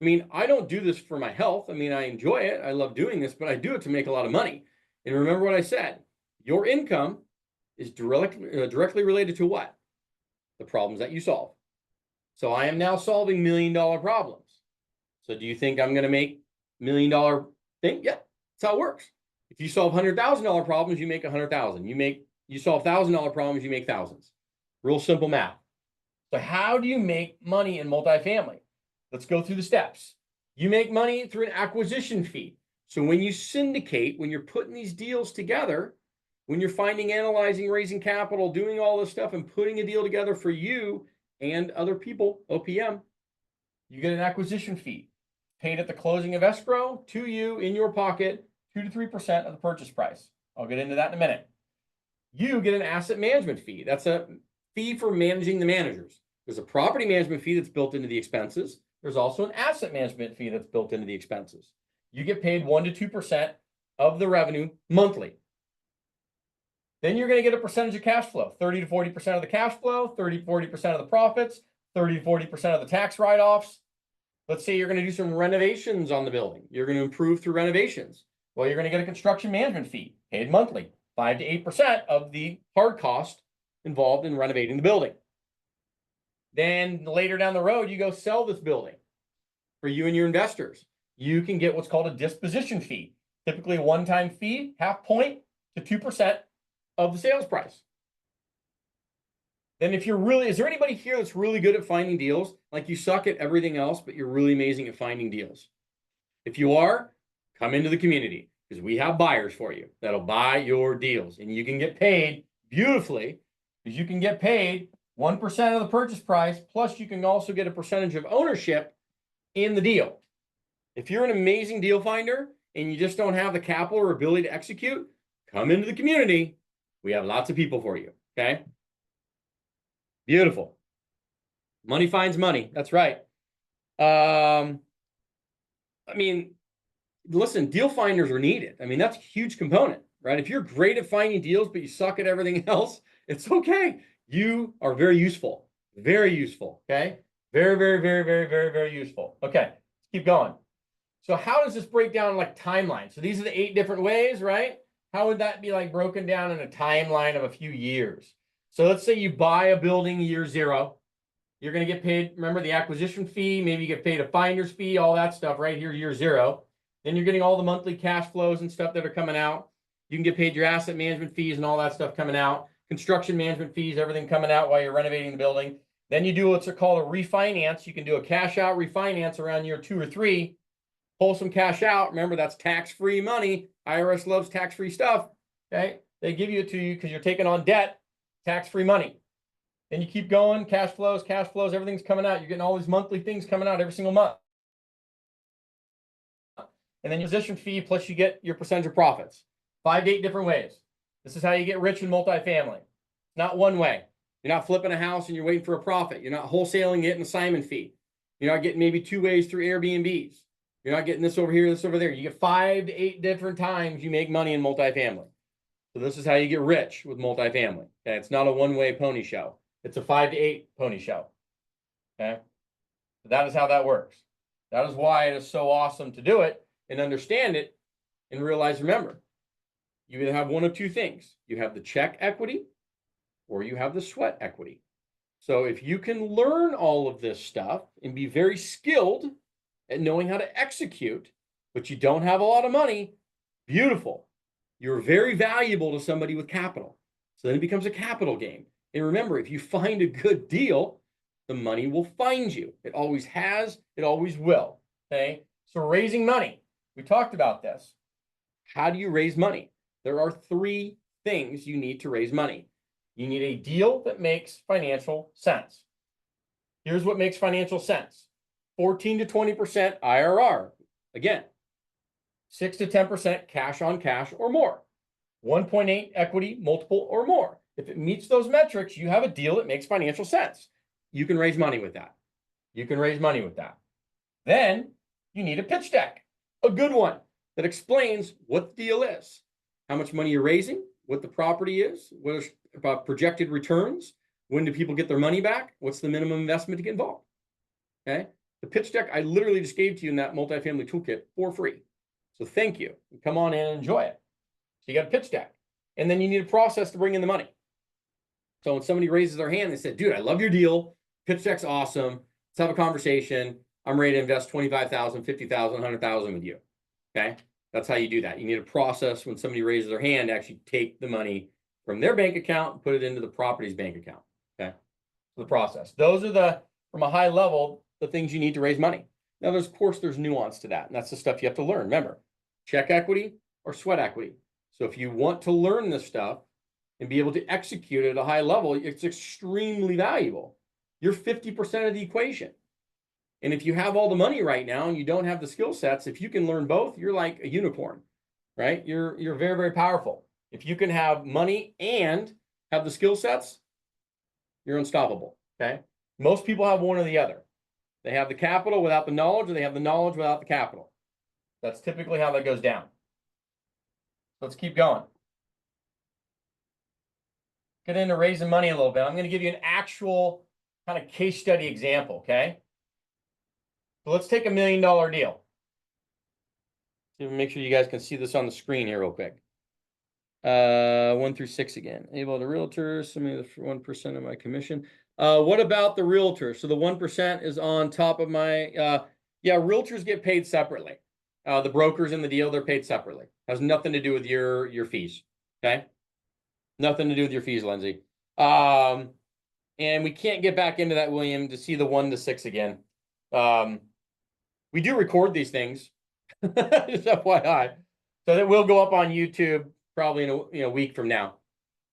I mean, I don't do this for my health. I mean, I enjoy it. I love doing this, but I do it to make a lot of money. And remember what I said, your income is directly related to what? The problems that you solve. So I am now solving $1 million problems. So do you think I'm going to make $1 million thing? Yeah, that's how it works. If you solve $100,000 problems, you make 100,000. You solve $1,000 problems, you make thousands. Real simple math. So how do you make money in multifamily? Let's go through the steps. You make money through an acquisition fee. So when you syndicate, when you're putting these deals together, when you're finding, analyzing, raising capital, doing all this stuff and putting a deal together for you and other people, OPM, you get an acquisition fee paid at the closing of escrow to you in your pocket, 2 to 3% of the purchase price. I'll get into that in a minute. You get an asset management fee. That's a fee for managing the managers. There's a property management fee that's built into the expenses. There's also an asset management fee that's built into the expenses. You get paid 1 to 2% of the revenue monthly. Then you're going to get a percentage of cash flow, 30 to 40% of the cash flow, 30 to 40% of the profits, 30 to 40% of the tax write-offs. Let's say you're going to do some renovations on the building. You're going to improve through renovations. Well, you're going to get a construction management fee paid monthly, 5 to 8% of the hard cost involved in renovating the building. Then later down the road, you go sell this building for you and your investors. You can get what's called a disposition fee, typically a one-time fee, 0.5 point to 2% of the sales price. Then if you're really, is there anybody here that's really good at finding deals? Like you suck at everything else, but you're really amazing at finding deals. If you are, come into the community because we have buyers for you that'll buy your deals and you can get paid beautifully because you can get paid 1% of the purchase price, plus you can also get a percentage of ownership in the deal. If you're an amazing deal finder and you just don't have the capital or ability to execute, come into the community. We have lots of people for you, okay? Beautiful. Money finds money. That's right. I mean, listen, deal finders are needed. I mean, that's a huge component, right? If you're great at finding deals, but you suck at everything else, it's okay. You are very useful. Very useful. Okay. Very, very, very, very, very, very useful. Okay. Let's keep going. So how does this break down like timeline? So these are the 8 different ways, right? How would that be like broken down in a timeline of a few years? So let's say you buy a building year 0. You're going to get paid, remember the acquisition fee, maybe you get paid a finder's fee, all that stuff right here, year 0. Then you're getting all the monthly cash flows and stuff that are coming out. You can get paid your asset management fees and all that stuff coming out, construction management fees, everything coming out while you're renovating the building. Then you do what's called a refinance. You can do a cash out refinance around year 2 or 3, pull some cash out. Remember, that's tax-free money. IRS loves tax-free stuff. Okay. They give it to you because you're taking on debt, tax-free money. Then you keep going, cash flows, everything's coming out. You're getting all these monthly things coming out every single month. And then your acquisition fee, plus you get your percentage of profits. 5 to 8 different ways. This is how you get rich in multifamily. Not one way. You're not flipping a house and you're waiting for a profit. You're not wholesaling it an assignment fee. You're not getting maybe 2 ways through Airbnbs. You're not getting this over here, this over there. You get 5 to 8 different times you make money in multifamily. So this is how you get rich with multifamily. Okay, it's not a one-way pony show. It's a 5 to 8 pony show. Okay, so that is how that works. That is why it is so awesome to do it and understand it and realize, remember, you either have one of 2 things. You have the check equity or you have the sweat equity. So if you can learn all of this stuff and be very skilled at knowing how to execute, but you don't have a lot of money, beautiful. You're very valuable to somebody with capital. So then it becomes a capital game. And remember, if you find a good deal, the money will find you. It always has, it always will. Okay. So raising money, we talked about this. How do you raise money? There are 3 things you need to raise money. You need a deal that makes financial sense. Here's what makes financial sense. 14 to 20% IRR. Again, 6 to 10% cash on cash or more. 1.8 equity multiple or more. If it meets those metrics, you have a deal that makes financial sense. You can raise money with that. You can raise money with that. Then you need a pitch deck, a good one that explains what the deal is, how much money you're raising, what the property is, what is about projected returns, when do people get their money back, what's the minimum investment to get involved. Okay. The pitch deck I literally just gave to you in that multifamily toolkit for free. So thank you. Come on in and enjoy it. So you got a pitch deck. And then you need a process to bring in the money. So when somebody raises their hand, they said, dude, I love your deal. Pitch deck's awesome. Let's have a conversation. I'm ready to invest $25,000, $50,000, $100,000 with you. Okay. That's how you do that. You need a process when somebody raises their hand to actually take the money from their bank account and put it into the property's bank account. Okay. So the process. Those are from a high level, the things you need to raise money. Now, of course, there's nuance to that. And that's the stuff you have to learn. Remember, check equity or sweat equity. So if you want to learn this stuff and be able to execute it at a high level, it's extremely valuable. You're 50% of the equation. And if you have all the money right now and you don't have the skill sets, if you can learn both, you're like a unicorn, right? You're very, very powerful. If you can have money and have the skill sets, you're unstoppable, okay? Most people have one or the other. They have the capital without the knowledge, or they have the knowledge without the capital. That's typically how that goes down. Let's keep going. Get into raising money a little bit. I'm going to give you an actual kind of case study example, okay? So let's take $1 million deal. Make sure you guys can see this on the screen here real quick. 1 through 6 again. Able to realtors, some of the 1% of my commission. What about the realtor? So the 1% is on top of my, yeah, realtors get paid separately. The brokers in the deal, they're paid separately. Has nothing to do with your fees. Okay. Nothing to do with your fees, Lindsay. And we can't get back into that, William, to see the 1 to 6 again. We do record these things, just FYI. So that will go up on YouTube probably in a week from now.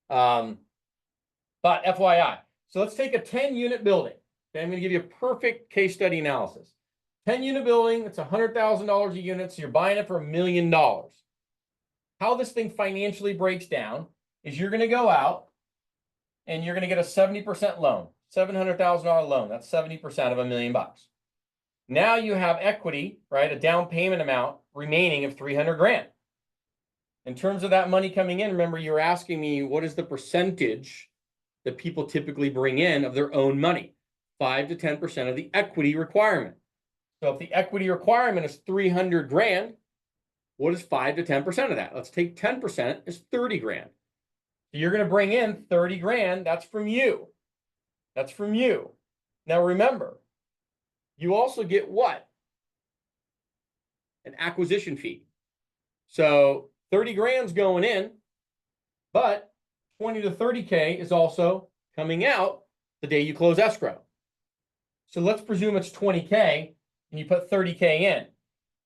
But FYI. So let's take a 10-unit building. Okay, I'm going to give you a perfect case study analysis. 10-unit building, it's $100,000 a unit, so you're buying it for $1 million. How this thing financially breaks down is you're going to go out and you're going to get a 70% loan. $700,000 loan. That's 70% of $1 million. Now you have equity, right? A down payment amount remaining of 300 grand. In terms of that money coming in, remember you were asking me, what is the percentage that people typically bring in of their own money? 5 to 10% of the equity requirement. So if the equity requirement is 300 grand, what is 5 to 10% of that? Let's take 10% is 30 grand. So you're going to bring in 30 grand. That's from you. That's from you. Now remember, you also get what? An acquisition fee. So 30 grand's going in, but 20 to 30K is also coming out the day you close escrow. So let's presume it's 20K and you put 30K in.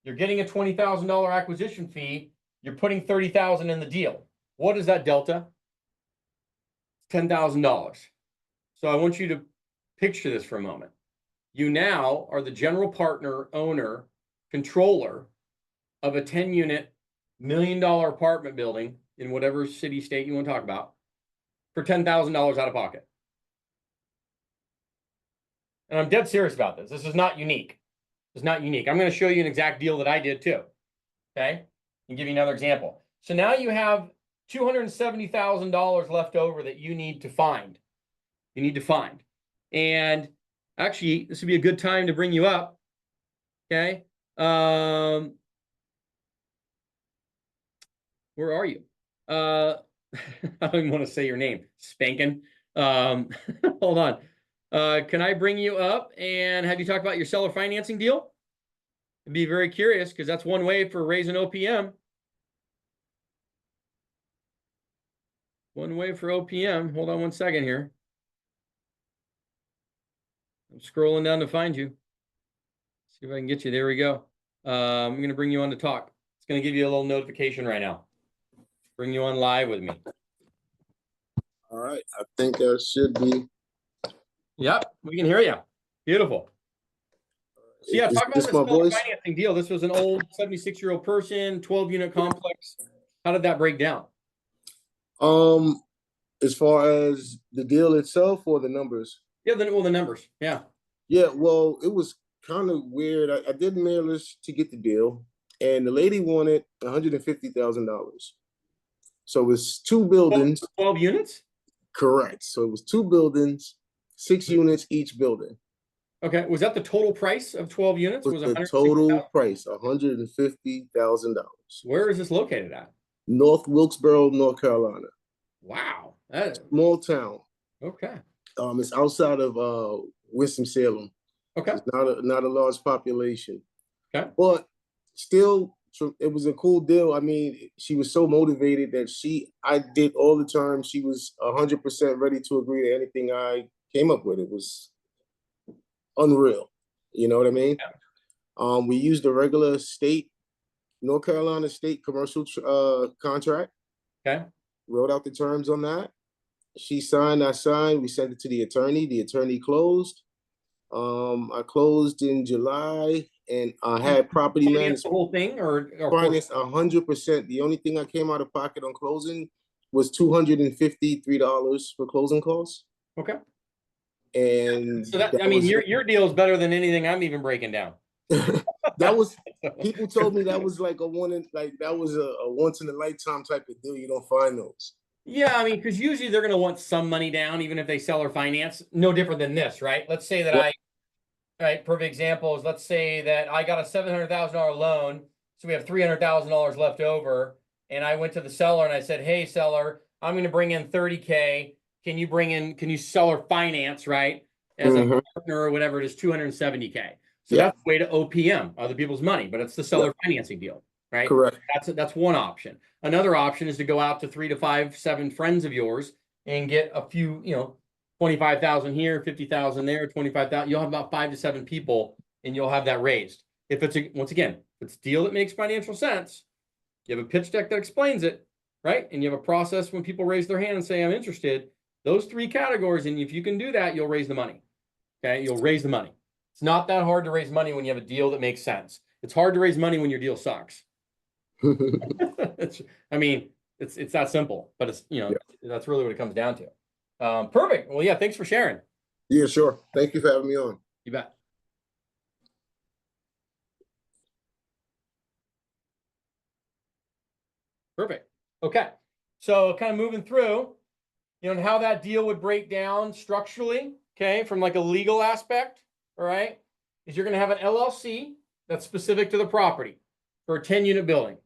You're getting a $20,000 acquisition fee. You're putting 30,000 in the deal. What is that delta? $10,000. So I want you to picture this for a moment. You now are the general partner, owner, controller of a 10-unit, $1 million apartment building in whatever city, state you want to talk about for $10,000 out of pocket. And I'm dead serious about this. This is not unique. It's not unique. I'm going to show you an exact deal that I did too. Okay. And give you another example. So now you have $270,000 left over that you need to find. You need to find. And actually, this would be a good time to bring you up. Okay. Where are you? I don't even want to say your name. Spankin. Hold on. Can I bring you up and have you talk about your seller financing deal? I'd be very curious because that's one way for raising OPM. One way for OPM. Hold on one second here. I'm scrolling down to find you. See if I can get you. There we go. I'm going to bring you on to talk. It's going to give you a little notification right now. Bring you on live with me. All right. I think that should be. Yep, we can hear you. Beautiful. So yeah, talk about this financing deal. This was an old 76-year-old person, 12-unit complex. How did that break down? As far as the deal itself or the numbers? Yeah, the numbers. Yeah. Yeah, well, it was kind of weird. I did mailers to get the deal, and the lady wanted $150,000. So it was 2 buildings. 12 units? Correct. So it was 2 buildings, 6 units each building. Okay. Was that the total price of 12 units? Was the total price $150,000. Where is this located at? North Wilkesboro, North Carolina. Wow. That is... Small town. Okay. It's outside of Winston-Salem. Okay. It's not a large population. Okay. But still, it was a cool deal. I mean, she was so motivated that I did all the terms. She was 100% ready to agree to anything I came up with. It was unreal. You know what I mean? Yeah. We used a regular North Carolina state commercial contract. Okay. Wrote out the terms on that. She signed, I signed. We sent it to the attorney. The attorney closed. I closed in July, and I had property management. The whole thing, or financed 100%. The only thing I came out of pocket on closing was $253 for closing costs. Okay. And so that I mean, your deal is better than anything I'm even breaking down. That was people told me that was like a once in a lifetime type of deal. You don't find those. Yeah, I mean, because usually they're going to want some money down, even if they sell or finance. No different than this, right? Let's say that perfect example is, let's say that I got a $700,000 loan, so we have $300,000 left over, and I went to the seller and I said, "Hey, seller, I'm going to bring in 30K. Can you seller finance, right? As a partner or whatever it is, 270K." So that's the way to OPM other people's money, but it's the seller financing deal, right? Correct. That's one option. Another option is to go out to 3 to 5, 7 friends of yours and get a few, 25,000 here, 50,000 there, 25,000. You'll have about 5 to 7 people, and you'll have that raised. If it's once again, if it's a deal that makes financial sense, you have a pitch deck that explains it, right? And you have a process when people raise their hand and say, "I'm interested." Those 3 categories, and if you can do that, you'll raise the money. Okay, you'll raise the money. It's not that hard to raise money when you have a deal that makes sense. It's hard to raise money when your deal sucks. It's that simple, but it's, that's really what it comes down to. Perfect. Well, yeah, thanks for sharing. Yeah, sure. Thank you for having me on. You bet. Perfect. Okay. So kind of moving through, and how that deal would break down structurally, okay, from like a legal aspect, all right, is you're going to have an LLC that's specific to the property for a 10-unit building.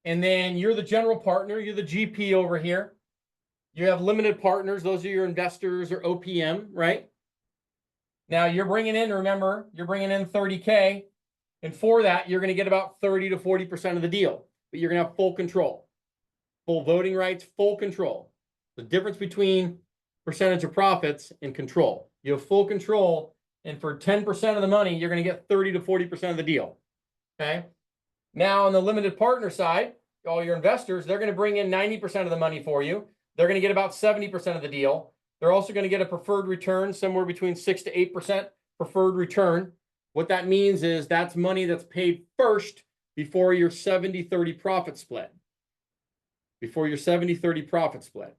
And then you're the general partner, you're the GP over here. You have limited partners, those are your investors or OPM, right? Now you're bringing in, remember, you're bringing in 30K, and for that, you're going to get about 30 to 40% of the deal, but you're going to have full control, full voting rights, full control. The difference between percentage of profits and control. You have full control, and for 10% of the money, you're going to get 30 to 40% of the deal, okay? Now on the limited partner side, all your investors, they're going to bring in 90% of the money for you. They're going to get about 70% of the deal. They're also going to get a preferred return, somewhere between 6 to 8% preferred return. What that means is that's money that's paid first before your 70-30 profit split. Before your 70-30 profit split.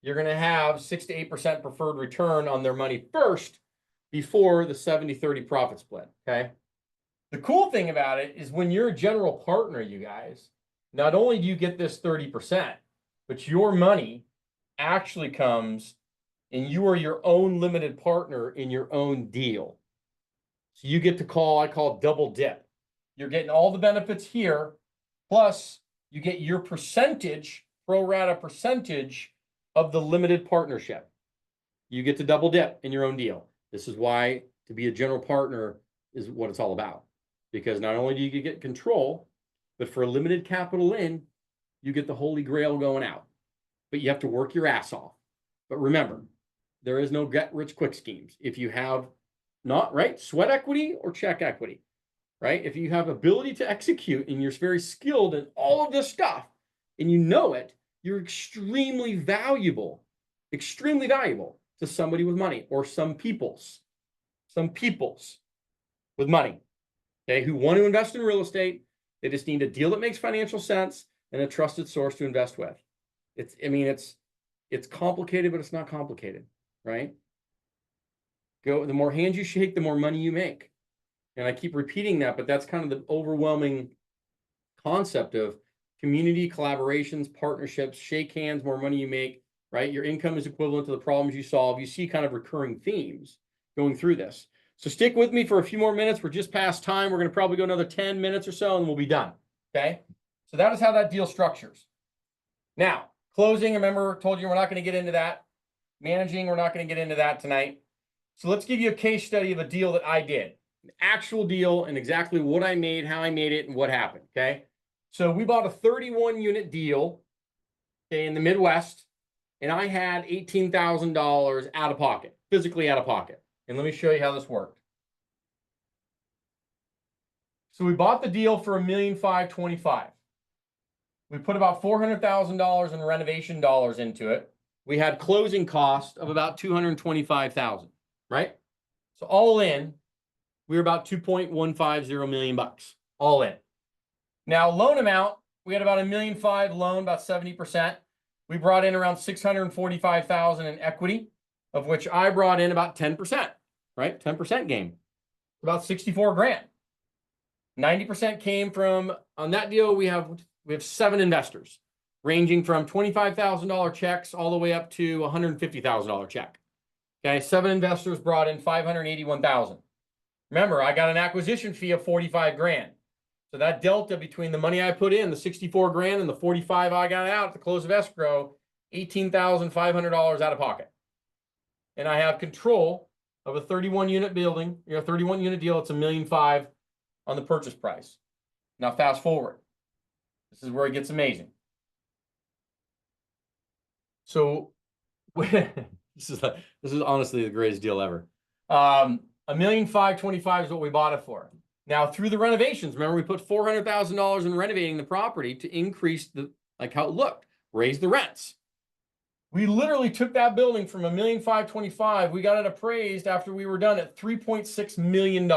You're going to have 6 to 8% preferred return on their money first before the 70-30 profit split, okay? The cool thing about it is when you're a general partner, you guys, not only do you get this 30%, but your money actually comes and you are your own limited partner in your own deal. So you get to call, I call it double dip. You're getting all the benefits here, plus you get your percentage, pro rata percentage of the limited partnership. You get to double dip in your own deal. This is why to be a general partner is what it's all about. Because not only do you get control, but for a limited capital in, you get the holy grail going out. But you have to work your ass off. But remember, there is no get rich quick schemes. If you have not, right, sweat equity or check equity, right? If you have ability to execute and you're very skilled in all of this stuff and you know it, you're extremely valuable to somebody with money or some peoples with money, okay, who want to invest in real estate. They just need a deal that makes financial sense and a trusted source to invest with. It's complicated, but it's not complicated, right? The more hands you shake, the more money you make. And I keep repeating that, but that's kind of the overwhelming concept of community collaborations, partnerships, shake hands, more money you make, right? Your income is equivalent to the problems you solve. You see kind of recurring themes going through this. So stick with me for a few more minutes. We're just past time. We're going to probably go another 10 minutes or so and we'll be done, okay? So that is how that deal structures. Now, closing, remember, told you we're not going to get into that. Managing, we're not going to get into that tonight. So let's give you a case study of a deal that I did. An actual deal and exactly what I made, how I made it, and what happened, okay? So we bought a 31-unit deal, okay, in the Midwest, and I had $18,000 out of pocket, physically out of pocket. And let me show you how this worked. So we bought the deal for $1,525,000. We put about $400,000 in renovation dollars into it. We had closing cost of about $225,000, right? So all in, we were about $2.150 million, all in. Now, loan amount, we had about $1.5 million loan, about 70%. We brought in around $645,000 in equity, of which I brought in about 10%, right? 10% game, about 64 grand. 90% came from, on that deal, we have 7 investors, ranging from $25,000 checks all the way up to $150,000 check. Okay, 7 investors brought in $581,000. Remember, I got an acquisition fee of 45 grand. So that delta between the money I put in, the 64 grand, and the 45 I got out at the close of escrow, $18,500 out of pocket. And I have control of a 31-unit building, 31-unit deal. It's $1.5 million on the purchase price. Now fast forward. This is where it gets amazing. So this is honestly the greatest deal ever. $1,525,000 is what we bought it for. Now through the renovations, remember we put $400,000 in renovating the property to increase how it looked, raise the rents. We literally took that building from $1,525,000. We got it appraised after we were done at $3.6 million.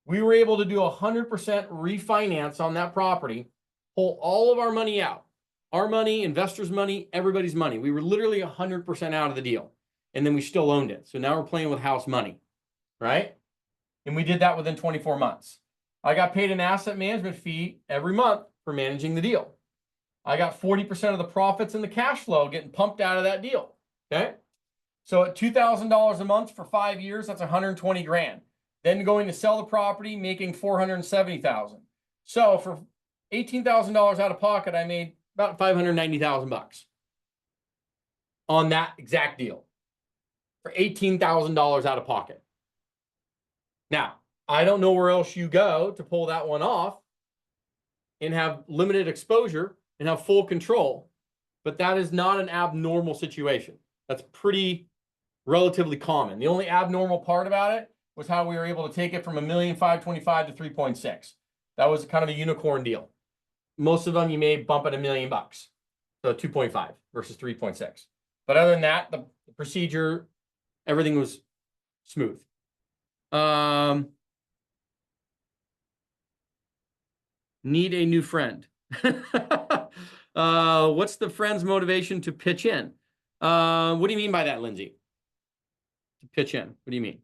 We were able to do 100% refinance on that property, pull all of our money out. Our money, investors' money, everybody's money. We were literally 100% out of the deal. and then we still owned it. So now we're playing with house money, right? And we did that within 24 months. I got paid an asset management fee every month for managing the deal. I got 40% of the profits and the cash flow getting pumped out of that deal. Okay. So at $2,000 a month for 5 years, that's 120 grand. Then going to sell the property, making 470,000. So for $18,000 out of pocket, I made about 590,000 bucks on that exact deal for $18,000 out of pocket. Now, I don't know where else you go to pull that one off and have limited exposure and have full control, but that is not an abnormal situation. That's pretty relatively common. The only abnormal part about it was how we were able to take it from $1,525,000 to 3.6. That was kind of a unicorn deal. Most of them you may bump at $1 million bucks, so 2.5 versus 3.6. But other than that, the procedure, everything was smooth. Need a new friend. What's the friend's motivation to pitch in? What do you mean by that, Lindsay? To pitch in, what do you mean?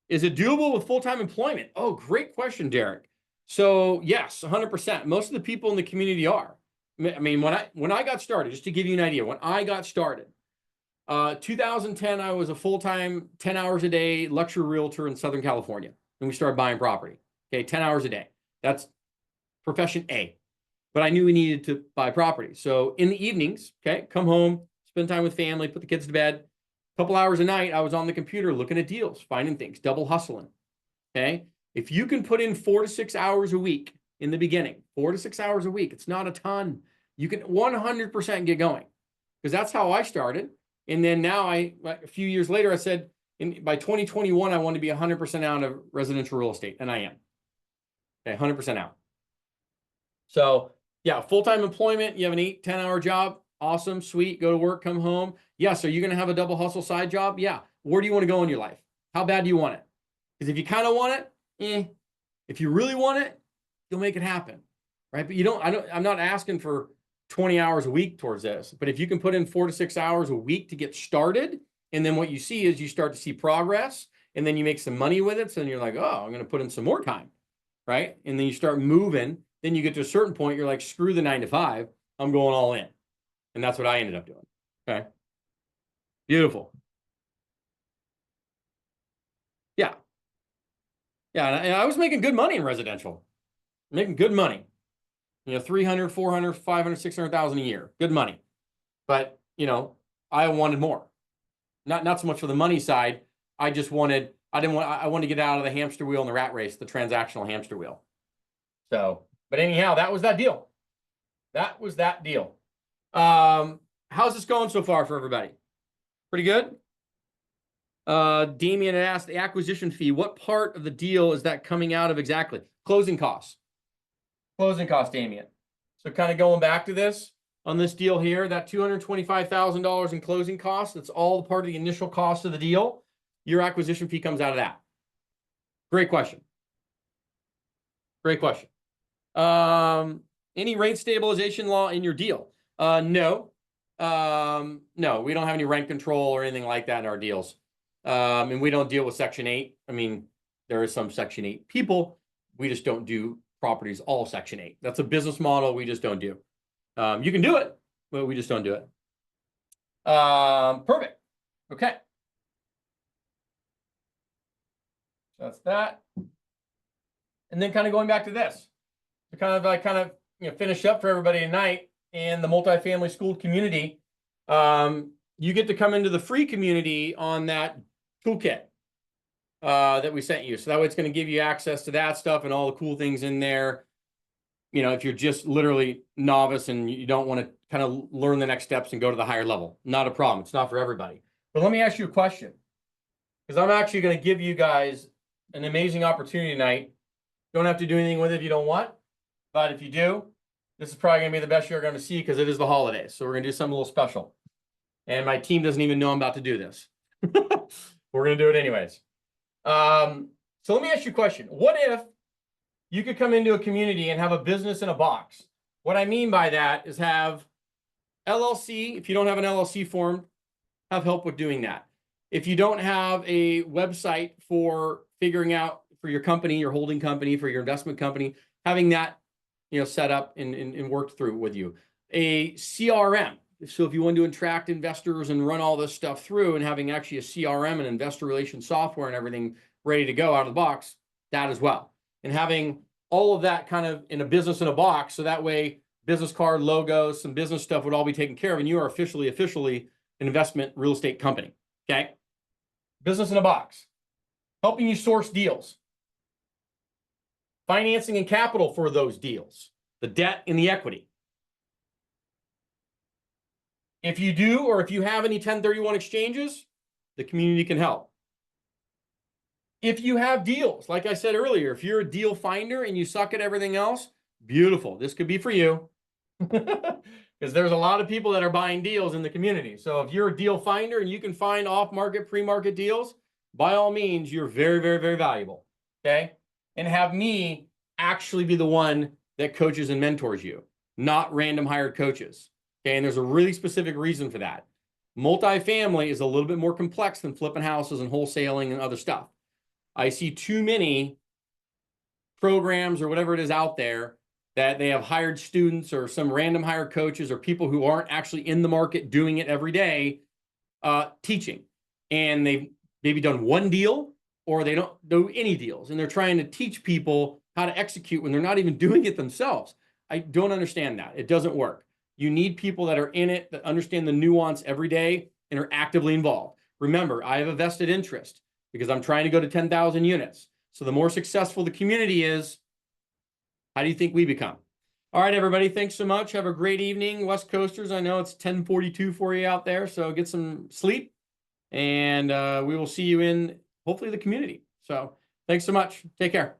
Is it doable with full-time employment? Oh, great question, Derek. So yes, 100%. Most of the people in the community are. I mean, when I got started, just to give you an idea, when I got started, 2010, I was a full-time 10 hours a day luxury realtor in Southern California, and we started buying property. Okay, 10 hours a day. That's profession A. But I knew we needed to buy property. So in the evenings, okay, come home, spend time with family, put the kids to bed. A couple hours a night, I was on the computer looking at deals, finding things, double hustling. Okay, if you can put in 4 to 6 hours a week in the beginning, 4 to 6 hours a week, it's not a ton. You can 100% get going, because that's how I started. And then now a few years later, I said, by 2021, I want to be 100% out of residential real estate, and I am. Okay, 100% out. So yeah, full-time employment, you have an 8, 10-hour job. Awesome, sweet, go to work, come home. Yes, are you going to have a double hustle side job? Yeah. Where do you want to go in your life? How bad do you want it? Because if you kind of want it, if you really want it, you'll make it happen, right? But I'm not asking for 20 hours a week towards this, but if you can put in 4 to 6 hours a week to get started, and then what you see is you start to see progress, and then you make some money with it. So then you're like, oh, I'm going to put in some more time, right? And then you start moving. Then you get to a certain point, you're like, screw the 9 to 5, I'm going all in. And that's what I ended up doing. Okay. Beautiful. Yeah. Yeah. And I was making good money in residential, making good money, 300, 400, 500, 600,000 a year, good money. But, I wanted more, not so much for the money side. I wanted to get out of the hamster wheel and the rat race, the transactional hamster wheel. So, but anyhow, that was that deal. That was that deal. How's this going so far for everybody? Pretty good? Damien had asked the acquisition fee. What part of the deal is that coming out of exactly? Closing costs. Closing costs, Damien. So kind of going back to this, on this deal here, that $225,000 in closing costs, that's all part of the initial cost of the deal. Your acquisition fee comes out of that. Great question. Great question. Any rate stabilization law in your deal? No. No, we don't have any rent control or anything like that in our deals. And we don't deal with Section 8. I mean, there is some Section 8 people. We just don't do properties all Section 8. That's a business model we just don't do. You can do it, but we just don't do it. Perfect. Okay. So that's that. And then kind of going back to this, to kind of finish up for everybody tonight in the multifamily school community. You get to come into the free community on that toolkit that we sent you. So that way it's going to give you access to that stuff and all the cool things in there. If you're just literally novice and you don't want to kind of learn the next steps and go to the higher level, not a problem. It's not for everybody. But let me ask you a question, because I'm actually going to give you guys an amazing opportunity tonight. Don't have to do anything with it if you don't want, but if you do, this is probably going to be the best you're going to see, because it is the holidays. So we're going to do something a little special. And my team doesn't even know I'm about to do this. We're going to do it anyways. So let me ask you a question. What if you could come into a community and have a business in a box? What I mean by that is have LLC, if you don't have an LLC formed, have help with doing that. If you don't have a website for figuring out for your company, your holding company, for your investment company, having that, set up and worked through with you. A CRM. So if you want to attract investors and run all this stuff through, and having actually a CRM and investor relations software and everything ready to go out of the box, that as well. And having all of that kind of in a business in a box, so that way business card, logos, some business stuff would all be taken care of, and you are officially an investment real estate company. Okay? Business in a box. Helping you source deals. Financing and capital for those deals. The debt and the equity. If you do, or if you have any 1031 exchanges, the community can help. If you have deals, like I said earlier, if you're a deal finder and you suck at everything else, beautiful. This could be for you. Because there's a lot of people that are buying deals in the community. So if you're a deal finder and you can find off-market, pre-market deals, by all means, you're very, very, very valuable. Okay? And have me actually be the one that coaches and mentors you, not random hired coaches. Okay? And there's a really specific reason for that. Multifamily is a little bit more complex than flipping houses and wholesaling and other stuff. I see too many programs or whatever it is out there that they have hired students or some random hired coaches or people who aren't actually in the market doing it every day, teaching. And they've maybe done one deal, or they don't do any deals. And they're trying to teach people how to execute when they're not even doing it themselves. I don't understand that. It doesn't work. You need people that are in it, that understand the nuance every day and are actively involved. Remember, I have a vested interest because I'm trying to go to 10,000 units. So the more successful the community is, how do you think we become? All right, everybody. Thanks so much. Have a great evening, West Coasters. I know it's 10:42 for you out there, so get some sleep. And we will see you in, hopefully, the community. So thanks so much. Take care.